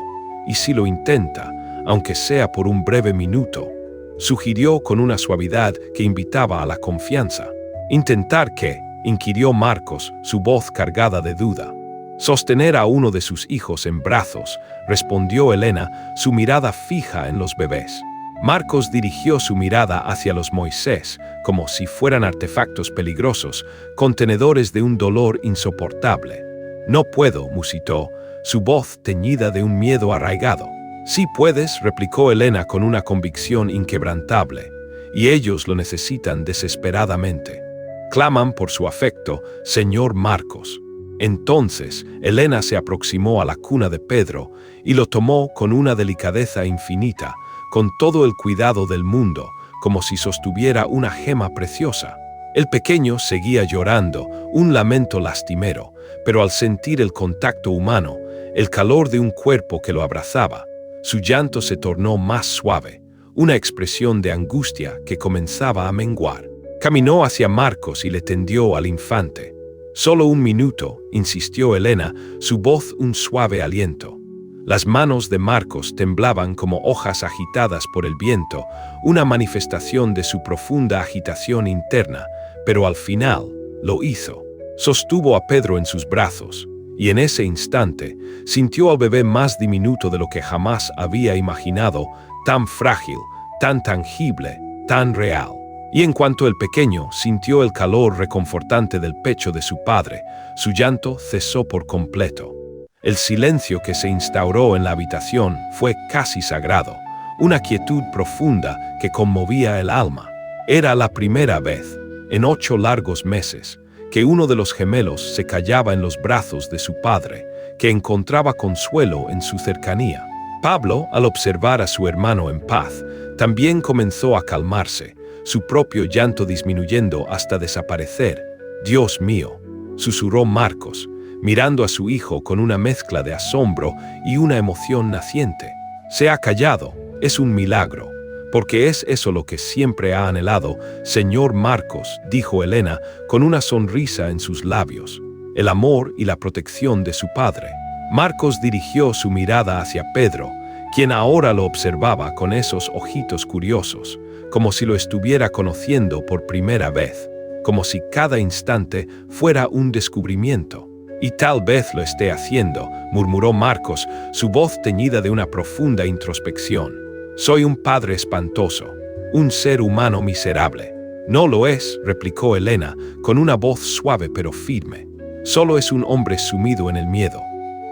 Y si lo intenta, aunque sea por un breve minuto, sugirió con una suavidad que invitaba a la confianza. ¿Intentar qué?, inquirió Marcos, su voz cargada de duda. Sostener a uno de sus hijos en brazos, respondió Elena, su mirada fija en los bebés. Marcos dirigió su mirada hacia los Moisés, como si fueran artefactos peligrosos, contenedores de un dolor insoportable. No puedo, musitó, su voz teñida de un miedo arraigado. Sí puedes, replicó Elena con una convicción inquebrantable, y ellos lo necesitan desesperadamente. Claman por su afecto, señor Marcos. Entonces, Elena se aproximó a la cuna de Pedro y lo tomó con una delicadeza infinita, con todo el cuidado del mundo, como si sostuviera una gema preciosa. El pequeño seguía llorando, un lamento lastimero, pero al sentir el contacto humano, el calor de un cuerpo que lo abrazaba, su llanto se tornó más suave, una expresión de angustia que comenzaba a menguar. Caminó hacia Marcos y le tendió al infante. Solo un minuto, insistió Elena, su voz un suave aliento. Las manos de Marcos temblaban como hojas agitadas por el viento, una manifestación de su profunda agitación interna, pero al final lo hizo. Sostuvo a Pedro en sus brazos, y en ese instante sintió al bebé más diminuto de lo que jamás había imaginado, tan frágil, tan tangible, tan real. Y en cuanto el pequeño sintió el calor reconfortante del pecho de su padre, su llanto cesó por completo. El silencio que se instauró en la habitación fue casi sagrado, una quietud profunda que conmovía el alma. Era la primera vez, en 8 largos meses, que uno de los gemelos se callaba en los brazos de su padre, que encontraba consuelo en su cercanía. Pablo, al observar a su hermano en paz, también comenzó a calmarse, su propio llanto disminuyendo hasta desaparecer. «Dios mío», susurró Marcos, mirando a su hijo con una mezcla de asombro y una emoción naciente. «Se ha callado, es un milagro, porque es eso lo que siempre ha anhelado, señor Marcos», dijo Elena con una sonrisa en sus labios, «el amor y la protección de su padre». Marcos dirigió su mirada hacia Pedro, quien ahora lo observaba con esos ojitos curiosos, como si lo estuviera conociendo por primera vez, como si cada instante fuera un descubrimiento. Y tal vez lo esté haciendo, murmuró Marcos, su voz teñida de una profunda introspección. Soy un padre espantoso, un ser humano miserable. No lo es, replicó Elena, con una voz suave pero firme. Solo es un hombre sumido en el miedo.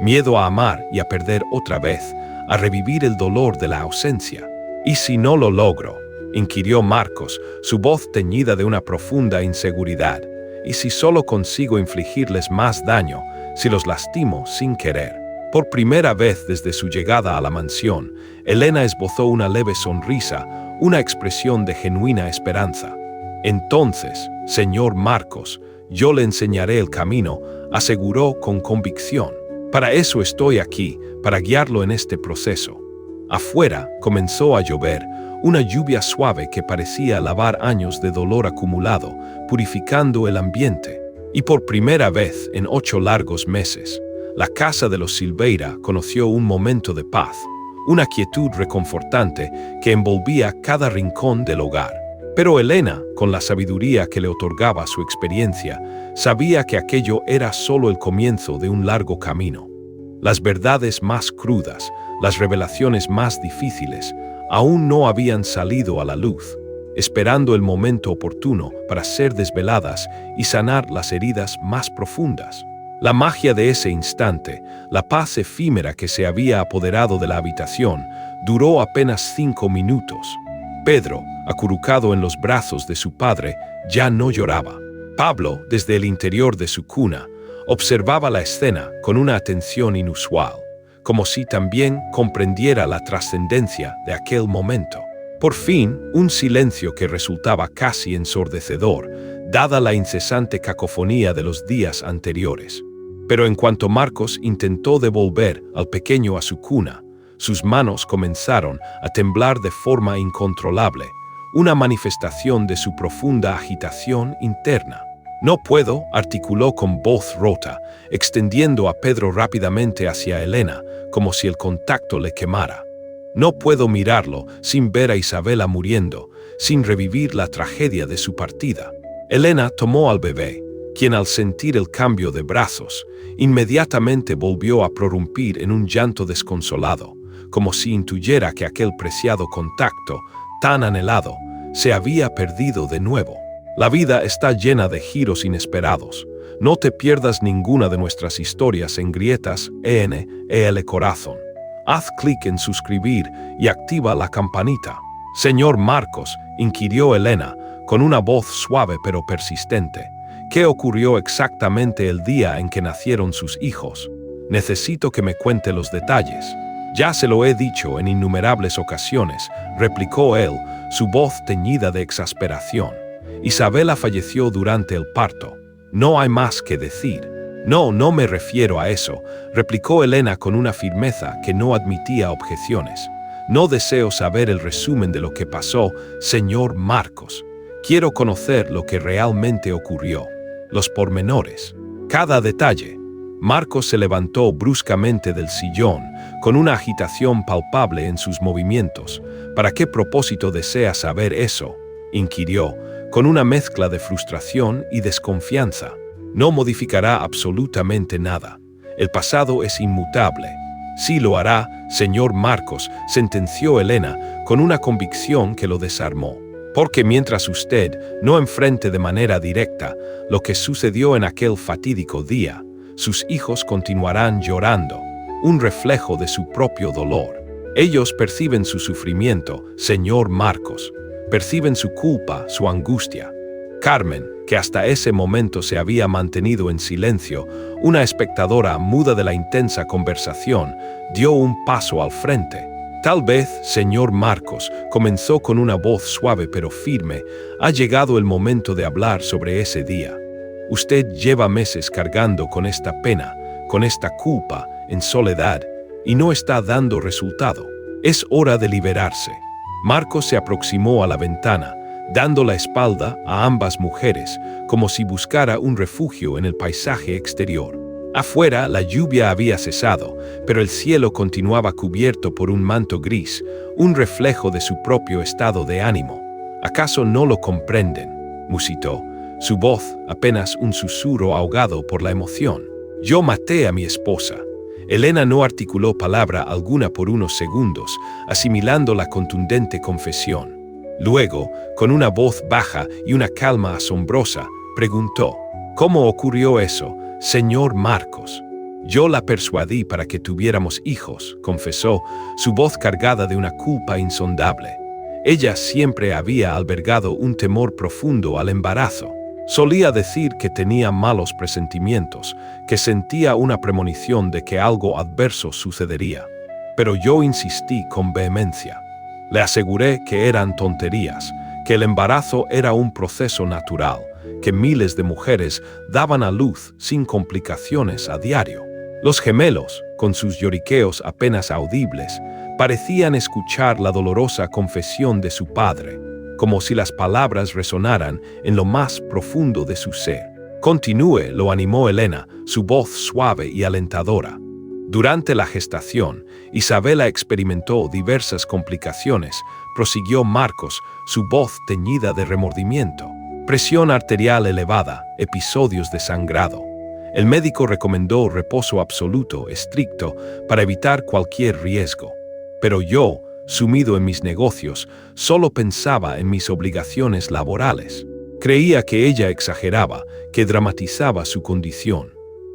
Miedo a amar y a perder otra vez, a revivir el dolor de la ausencia. ¿Y si no lo logro?, inquirió Marcos, su voz teñida de una profunda inseguridad. ¿Y si solo consigo infligirles más daño, si los lastimo sin querer? Por primera vez desde su llegada a la mansión, Elena esbozó una leve sonrisa, una expresión de genuina esperanza. Entonces, señor Marcos, yo le enseñaré el camino, aseguró con convicción. Para eso estoy aquí, para guiarlo en este proceso. Afuera comenzó a llover, una lluvia suave que parecía lavar años de dolor acumulado, purificando el ambiente. Y por primera vez en 8 largos meses, la casa de los Silveira conoció un momento de paz, una quietud reconfortante que envolvía cada rincón del hogar. Pero Elena, con la sabiduría que le otorgaba su experiencia, sabía que aquello era solo el comienzo de un largo camino. Las verdades más crudas, las revelaciones más difíciles, aún no habían salido a la luz, esperando el momento oportuno para ser desveladas y sanar las heridas más profundas. La magia de ese instante, la paz efímera que se había apoderado de la habitación, duró apenas 5 minutos. Pedro, acurrucado en los brazos de su padre, ya no lloraba. Pablo, desde el interior de su cuna, observaba la escena con una atención inusual, como si también comprendiera la trascendencia de aquel momento. Por fin, un silencio que resultaba casi ensordecedor, dada la incesante cacofonía de los días anteriores. Pero en cuanto Marcos intentó devolver al pequeño a su cuna, sus manos comenzaron a temblar de forma incontrolable, una manifestación de su profunda agitación interna. No puedo, articuló con voz rota, extendiendo a Pedro rápidamente hacia Elena, como si el contacto le quemara. No puedo mirarlo sin ver a Isabela muriendo, sin revivir la tragedia de su partida. Elena tomó al bebé, quien al sentir el cambio de brazos, inmediatamente volvió a prorrumpir en un llanto desconsolado, como si intuyera que aquel preciado contacto, tan anhelado, se había perdido de nuevo. La vida está llena de giros inesperados. No te pierdas ninguna de nuestras historias en Grietas EL Corazón. Haz clic en suscribir y activa la campanita. Señor Marcos, inquirió Elena, con una voz suave pero persistente. ¿Qué ocurrió exactamente el día en que nacieron sus hijos? Necesito que me cuente los detalles. Ya se lo he dicho en innumerables ocasiones, replicó él, su voz teñida de exasperación. Isabela falleció durante el parto. No hay más que decir. No me refiero a eso, replicó Elena con una firmeza que no admitía objeciones. No deseo saber el resumen de lo que pasó, señor Marcos. Quiero conocer lo que realmente ocurrió, los pormenores, cada detalle. Marcos se levantó bruscamente del sillón, con una agitación palpable en sus movimientos. ¿Para qué propósito desea saber eso?, inquirió, con una mezcla de frustración y desconfianza. No modificará absolutamente nada. El pasado es inmutable. Sí lo hará, señor Marcos, sentenció Elena, con una convicción que lo desarmó. Porque mientras usted no enfrente de manera directa lo que sucedió en aquel fatídico día, sus hijos continuarán llorando, un reflejo de su propio dolor. Ellos perciben su sufrimiento, señor Marcos. Perciben su culpa, su angustia. Carmen, que hasta ese momento se había mantenido en silencio, una espectadora muda de la intensa conversación, dio un paso al frente. Tal vez, señor Marcos, comenzó con una voz suave pero firme, ha llegado el momento de hablar sobre ese día. Usted lleva meses cargando con esta pena, con esta culpa, en soledad, y no está dando resultado. Es hora de liberarse. Marcos se aproximó a la ventana, dando la espalda a ambas mujeres, como si buscara un refugio en el paisaje exterior. Afuera la lluvia había cesado, pero el cielo continuaba cubierto por un manto gris, un reflejo de su propio estado de ánimo. ¿Acaso no lo comprenden?, musitó, su voz apenas un susurro ahogado por la emoción. Yo maté a mi esposa. Elena no articuló palabra alguna por unos segundos, asimilando la contundente confesión. Luego, con una voz baja y una calma asombrosa, preguntó: ¿Cómo ocurrió eso, señor Marcos? Yo la persuadí para que tuviéramos hijos, confesó, su voz cargada de una culpa insondable. Ella siempre había albergado un temor profundo al embarazo. Solía decir que tenía malos presentimientos, que sentía una premonición de que algo adverso sucedería. Pero yo insistí con vehemencia. Le aseguré que eran tonterías, que el embarazo era un proceso natural, que miles de mujeres daban a luz sin complicaciones a diario. Los gemelos, con sus lloriqueos apenas audibles, parecían escuchar la dolorosa confesión de su padre, como si las palabras resonaran en lo más profundo de su ser. Continúe, lo animó Elena, su voz suave y alentadora. Durante la gestación, Isabela experimentó diversas complicaciones, prosiguió Marcos, su voz teñida de remordimiento. Presión arterial elevada, episodios de sangrado. El médico recomendó reposo absoluto, estricto, para evitar cualquier riesgo. Pero yo, sumido en mis negocios, solo pensaba en mis obligaciones laborales. Creía que ella exageraba, que dramatizaba su condición.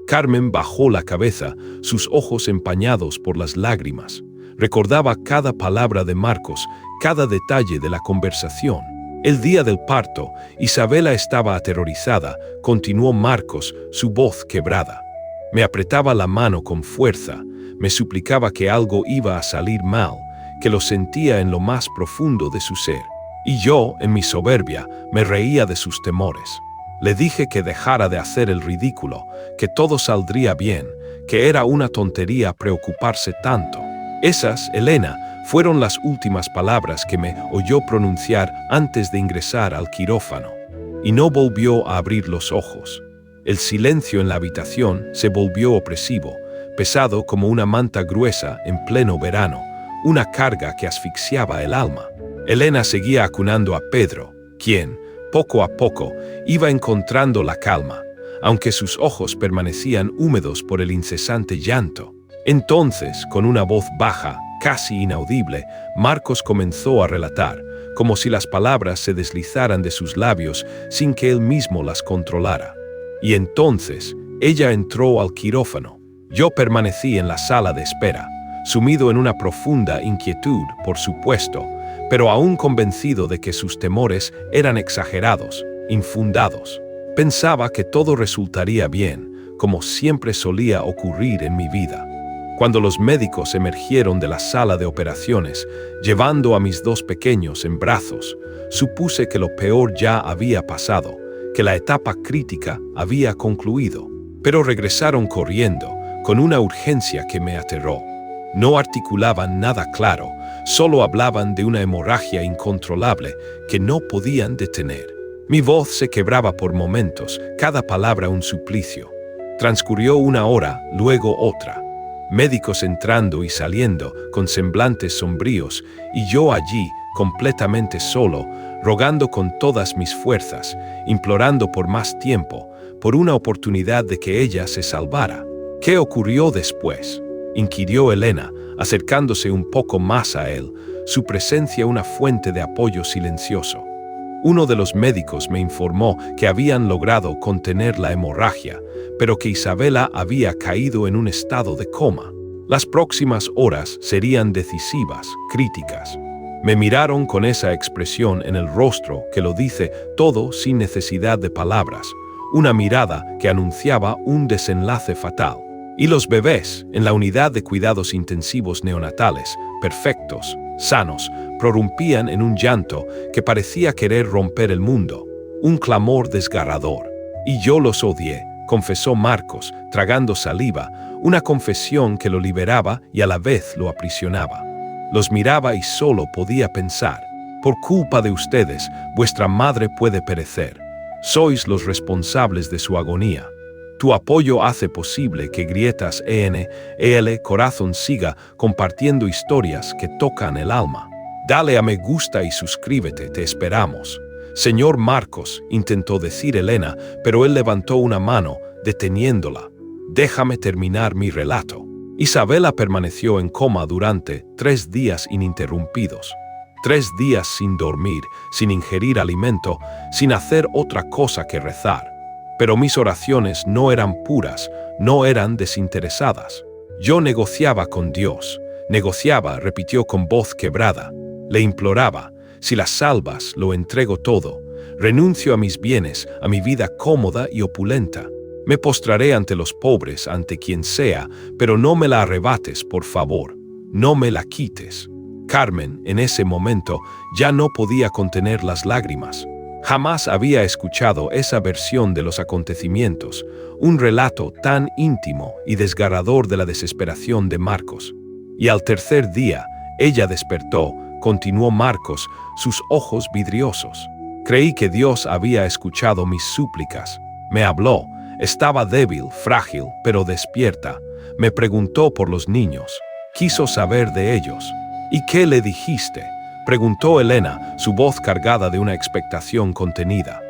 Carmen bajó la cabeza, sus ojos empañados por las lágrimas. Recordaba cada palabra de Marcos, cada detalle de la conversación. El día del parto, Isabela estaba aterrorizada, continuó Marcos, su voz quebrada. Me apretaba la mano con fuerza, me suplicaba que algo iba a salir mal, que lo sentía en lo más profundo de su ser. Y yo, en mi soberbia, me reía de sus temores. Le dije que dejara de hacer el ridículo, que todo saldría bien, que era una tontería preocuparse tanto. Esas, Elena, fueron las últimas palabras que me oyó pronunciar antes de ingresar al quirófano. Y no volvió a abrir los ojos. El silencio en la habitación se volvió opresivo, pesado como una manta gruesa en pleno verano, una carga que asfixiaba el alma. Elena seguía acunando a Pedro, quien, poco a poco, iba encontrando la calma, aunque sus ojos permanecían húmedos por el incesante llanto. Entonces, con una voz baja, casi inaudible, Marcos comenzó a relatar, como si las palabras se deslizaran de sus labios sin que él mismo las controlara. Y entonces, ella entró al quirófano. Yo permanecí en la sala de espera, sumido en una profunda inquietud, por supuesto, pero aún convencido de que sus temores eran exagerados, infundados. Pensaba que todo resultaría bien, como siempre solía ocurrir en mi vida. Cuando los médicos emergieron de la sala de operaciones, llevando a mis dos pequeños en brazos, supuse que lo peor ya había pasado, que la etapa crítica había concluido. Pero regresaron corriendo, con una urgencia que me aterró. No articulaban nada claro, solo hablaban de una hemorragia incontrolable que no podían detener. Mi voz se quebraba por momentos, cada palabra un suplicio. Transcurrió una hora, luego otra. Médicos entrando y saliendo, con semblantes sombríos, y yo allí, completamente solo, rogando con todas mis fuerzas, implorando por más tiempo, por una oportunidad de que ella se salvara. ¿Qué ocurrió después?, inquirió Elena, acercándose un poco más a él, su presencia una fuente de apoyo silencioso. Uno de los médicos me informó que habían logrado contener la hemorragia, pero que Isabela había caído en un estado de coma. Las próximas horas serían decisivas, críticas. Me miraron con esa expresión en el rostro que lo dice todo sin necesidad de palabras, una mirada que anunciaba un desenlace fatal. Y los bebés, en la unidad de cuidados intensivos neonatales, perfectos, sanos, prorrumpían en un llanto que parecía querer romper el mundo, un clamor desgarrador. Y yo los odié, confesó Marcos, tragando saliva, una confesión que lo liberaba y a la vez lo aprisionaba. Los miraba y solo podía pensar: por culpa de ustedes, vuestra madre puede perecer. Sois los responsables de su agonía. Tu apoyo hace posible que Grietas EL Corazón siga compartiendo historias que tocan el alma. Dale a me gusta y suscríbete, te esperamos. Señor Marcos, intentó decir Elena, pero él levantó una mano, deteniéndola. Déjame terminar mi relato. Isabela permaneció en coma durante 3 días ininterrumpidos. 3 días sin dormir, sin ingerir alimento, sin hacer otra cosa que rezar. Pero mis oraciones no eran puras, no eran desinteresadas. Yo negociaba con Dios. Negociaba, repitió con voz quebrada. Le imploraba, si las salvas, lo entrego todo. Renuncio a mis bienes, a mi vida cómoda y opulenta. Me postraré ante los pobres, ante quien sea, pero no me la arrebates, por favor. No me la quites. Carmen, en ese momento, ya no podía contener las lágrimas. Jamás había escuchado esa versión de los acontecimientos, un relato tan íntimo y desgarrador de la desesperación de Marcos. Y al tercer día, ella despertó, continuó Marcos, sus ojos vidriosos. Creí que Dios había escuchado mis súplicas. Me habló, estaba débil, frágil, pero despierta. Me preguntó por los niños. Quiso saber de ellos. ¿Y qué le dijiste?, preguntó Elena, su voz cargada de una expectación contenida.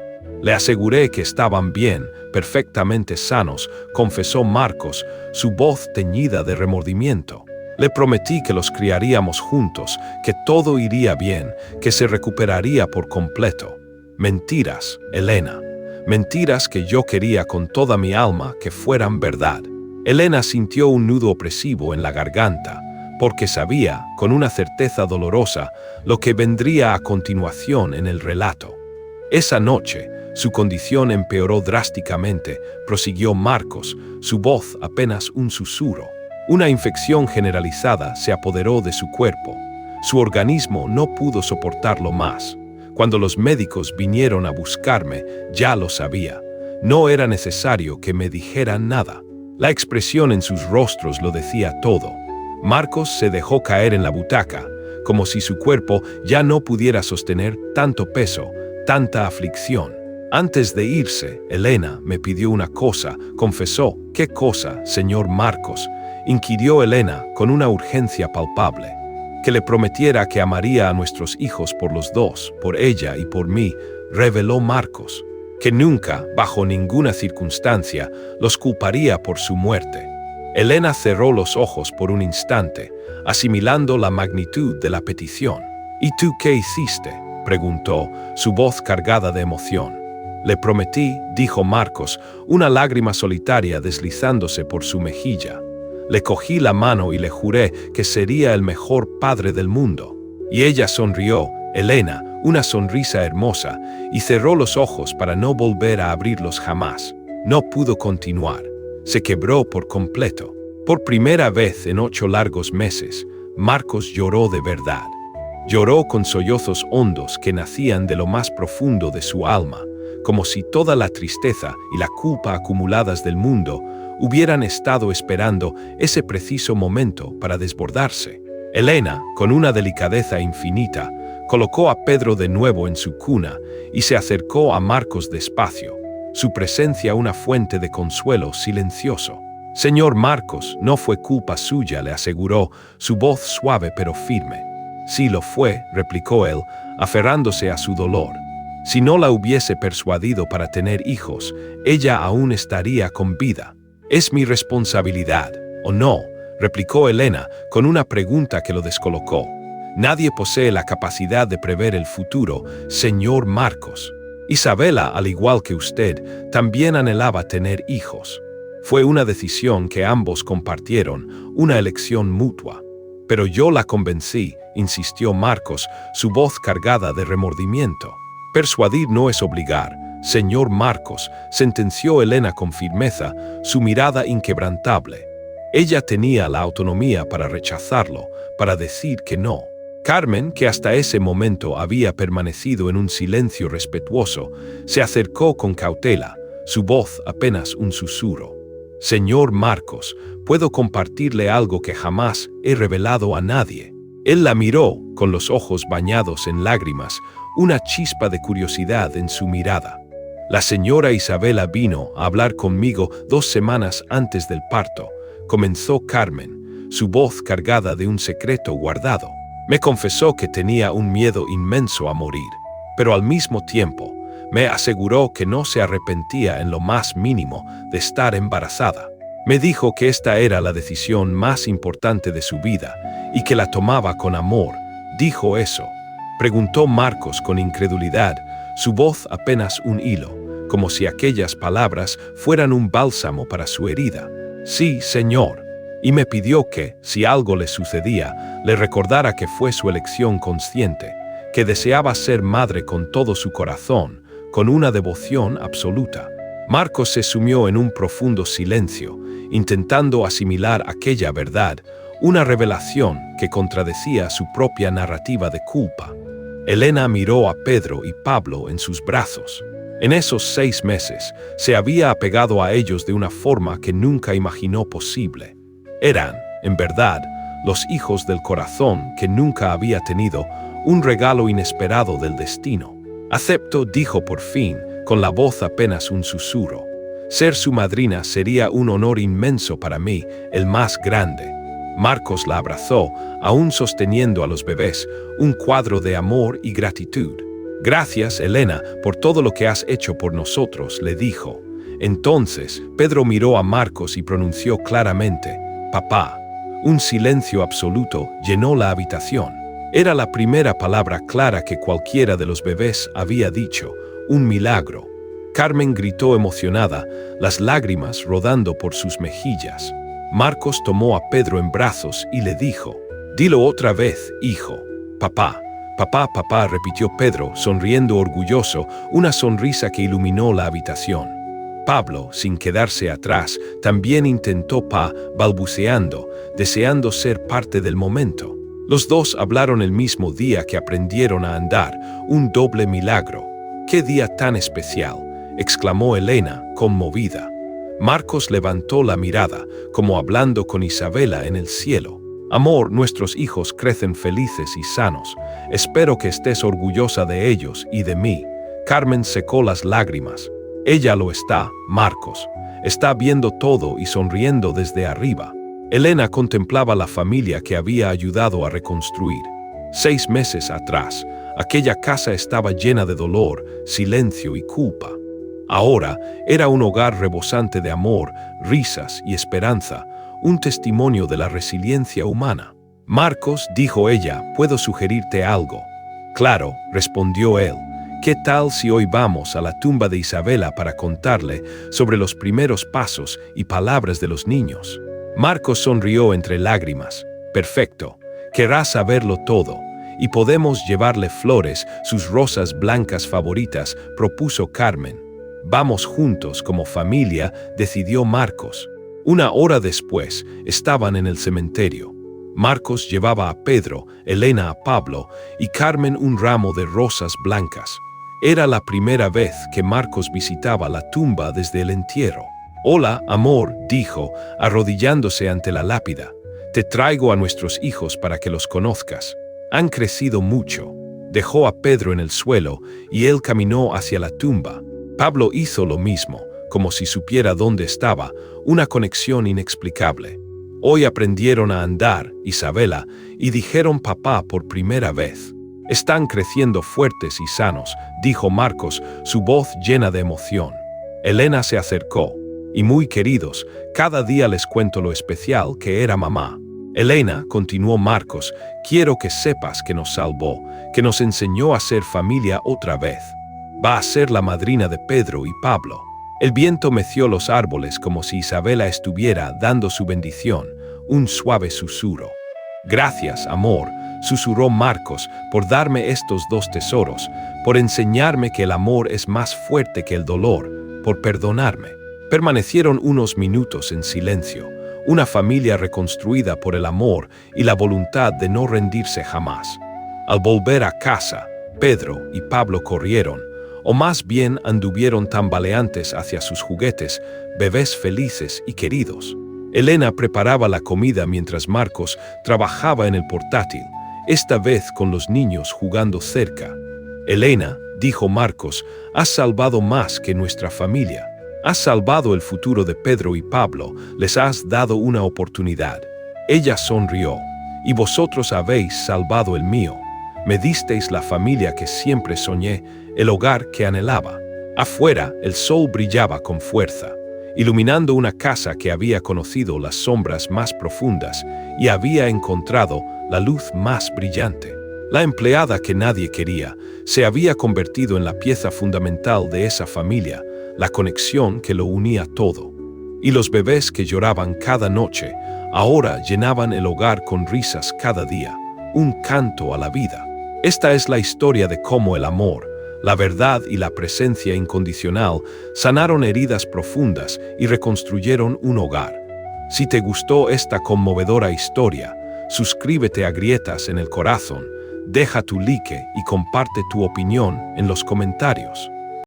Le aseguré que estaban bien, perfectamente sanos, confesó Marcos, su voz teñida de remordimiento. Le prometí que los criaríamos juntos, que todo iría bien, que se recuperaría por completo. Mentiras, Elena. Mentiras que yo quería con toda mi alma que fueran verdad. Elena sintió un nudo opresivo en la garganta, porque sabía, con una certeza dolorosa, lo que vendría a continuación en el relato. Esa noche, su condición empeoró drásticamente, prosiguió Marcos, su voz apenas un susurro. Una infección generalizada se apoderó de su cuerpo. Su organismo no pudo soportarlo más. Cuando los médicos vinieron a buscarme, ya lo sabía. No era necesario que me dijeran nada. La expresión en sus rostros lo decía todo. Marcos se dejó caer en la butaca, como si su cuerpo ya no pudiera sostener tanto peso, tanta aflicción. Antes de irse, Elena me pidió una cosa, confesó. ¿Qué cosa, señor Marcos?, inquirió Elena con una urgencia palpable. Que le prometiera que amaría a nuestros hijos por los dos, por ella y por mí, reveló Marcos. Que nunca, bajo ninguna circunstancia, los culparía por su muerte. Elena cerró los ojos por un instante, asimilando la magnitud de la petición. ¿Y tú qué hiciste?, preguntó, su voz cargada de emoción. Le prometí, dijo Marcos, una lágrima solitaria deslizándose por su mejilla. Le cogí la mano y le juré que sería el mejor padre del mundo. Y ella sonrió, Elena, una sonrisa hermosa, y cerró los ojos para no volver a abrirlos jamás. No pudo continuar. Se quebró por completo. Por primera vez en 8 largos meses, Marcos lloró de verdad. Lloró con sollozos hondos que nacían de lo más profundo de su alma, como si toda la tristeza y la culpa acumuladas del mundo hubieran estado esperando ese preciso momento para desbordarse. Elena, con una delicadeza infinita, colocó a Pedro de nuevo en su cuna y se acercó a Marcos despacio. Su presencia una fuente de consuelo silencioso. Señor Marcos, no fue culpa suya, le aseguró, su voz suave pero firme. Sí lo fue, replicó él, aferrándose a su dolor. Si no la hubiese persuadido para tener hijos, ella aún estaría con vida. ¿Es mi responsabilidad, o no?, replicó Elena, con una pregunta que lo descolocó. Nadie posee la capacidad de prever el futuro, señor Marcos. Isabela, al igual que usted, también anhelaba tener hijos. Fue una decisión que ambos compartieron, una elección mutua. Pero yo la convencí, insistió Marcos, su voz cargada de remordimiento. Persuadir no es obligar, señor Marcos, sentenció Elena con firmeza, su mirada inquebrantable. Ella tenía la autonomía para rechazarlo, para decir que no. Carmen, que hasta ese momento había permanecido en un silencio respetuoso, se acercó con cautela, su voz apenas un susurro. Señor Marcos, puedo compartirle algo que jamás he revelado a nadie. Él la miró, con los ojos bañados en lágrimas, una chispa de curiosidad en su mirada. La señora Isabela vino a hablar conmigo 2 semanas antes del parto, comenzó Carmen, su voz cargada de un secreto guardado. Me confesó que tenía un miedo inmenso a morir, pero al mismo tiempo me aseguró que no se arrepentía en lo más mínimo de estar embarazada. Me dijo que esta era la decisión más importante de su vida y que la tomaba con amor. ¿Dijo eso?, preguntó Marcos con incredulidad, su voz apenas un hilo, como si aquellas palabras fueran un bálsamo para su herida. Sí, señor. Y me pidió que, si algo le sucedía, le recordara que fue su elección consciente, que deseaba ser madre con todo su corazón, con una devoción absoluta. Marcos se sumió en un profundo silencio, intentando asimilar aquella verdad, una revelación que contradecía su propia narrativa de culpa. Elena miró a Pedro y Pablo en sus brazos. En esos 6 meses se había apegado a ellos de una forma que nunca imaginó posible. Eran, en verdad, los hijos del corazón que nunca había tenido, un regalo inesperado del destino. Acepto, dijo por fin, con la voz apenas un susurro. Ser su madrina sería un honor inmenso para mí, el más grande. Marcos la abrazó, aún sosteniendo a los bebés, un cuadro de amor y gratitud. Gracias, Elena, por todo lo que has hecho por nosotros, le dijo. Entonces, Pedro miró a Marcos y pronunció claramente, papá. Un silencio absoluto llenó la habitación. Era la primera palabra clara que cualquiera de los bebés había dicho, un milagro. Carmen gritó emocionada, las lágrimas rodando por sus mejillas. Marcos tomó a Pedro en brazos y le dijo, dilo otra vez, hijo. Papá, papá, papá, repitió Pedro, sonriendo orgulloso, una sonrisa que iluminó la habitación. Pablo, sin quedarse atrás, también intentó balbuceando, deseando ser parte del momento. Los dos hablaron el mismo día que aprendieron a andar, un doble milagro. ¡Qué día tan especial!, exclamó Elena, conmovida. Marcos levantó la mirada, como hablando con Isabela en el cielo. Amor, nuestros hijos crecen felices y sanos. Espero que estés orgullosa de ellos y de mí. Carmen secó las lágrimas. Ella lo está, Marcos. Está viendo todo y sonriendo desde arriba. Elena contemplaba la familia que había ayudado a reconstruir. 6 meses atrás, aquella casa estaba llena de dolor, silencio y culpa. Ahora era un hogar rebosante de amor, risas y esperanza, un testimonio de la resiliencia humana. Marcos, dijo ella, ¿puedo sugerirte algo? Claro, respondió él. ¿Qué tal si hoy vamos a la tumba de Isabela para contarle sobre los primeros pasos y palabras de los niños? Marcos sonrió entre lágrimas. Perfecto, querrá saberlo todo, y podemos llevarle flores, sus rosas blancas favoritas, propuso Carmen. Vamos juntos como familia, decidió Marcos. 1 hora después, estaban en el cementerio. Marcos llevaba a Pedro, Elena a Pablo y Carmen un ramo de rosas blancas. Era la primera vez que Marcos visitaba la tumba desde el entierro. Hola, amor, dijo, arrodillándose ante la lápida. Te traigo a nuestros hijos para que los conozcas. Han crecido mucho. Dejó a Pedro en el suelo y él caminó hacia la tumba. Pablo hizo lo mismo, como si supiera dónde estaba, una conexión inexplicable. Hoy aprendieron a andar, Isabela, y dijeron papá por primera vez. Están creciendo fuertes y sanos, dijo Marcos, su voz llena de emoción. Elena se acercó. Y muy queridos, cada día les cuento lo especial que era mamá. Elena, continuó Marcos, quiero que sepas que nos salvó, que nos enseñó a ser familia otra vez. Va a ser la madrina de Pedro y Pablo. El viento meció los árboles como si Isabela estuviera dando su bendición, un suave susurro. Gracias, amor, susurró Marcos, por darme estos 2 tesoros, por enseñarme que el amor es más fuerte que el dolor, por perdonarme. Permanecieron unos minutos en silencio, una familia reconstruida por el amor y la voluntad de no rendirse jamás. Al volver a casa, Pedro y Pablo corrieron, o más bien anduvieron tambaleantes hacia sus juguetes, bebés felices y queridos. Elena preparaba la comida mientras Marcos trabajaba en el portátil, esta vez con los niños jugando cerca. Elena, dijo Marcos, has salvado más que nuestra familia. Has salvado el futuro de Pedro y Pablo, les has dado una oportunidad. Ella sonrió. Y vosotros habéis salvado el mío. Me disteis la familia que siempre soñé, el hogar que anhelaba. Afuera, el sol brillaba con fuerza, iluminando una casa que había conocido las sombras más profundas y había encontrado la luz más brillante. La empleada que nadie quería se había convertido en la pieza fundamental de esa familia, la conexión que lo unía todo. Y los bebés que lloraban cada noche, ahora llenaban el hogar con risas cada día, un canto a la vida. Esta es la historia de cómo el amor, la verdad y la presencia incondicional sanaron heridas profundas y reconstruyeron un hogar. Si te gustó esta conmovedora historia, suscríbete a Grietas en el Corazón, deja tu like y comparte tu opinión en los comentarios.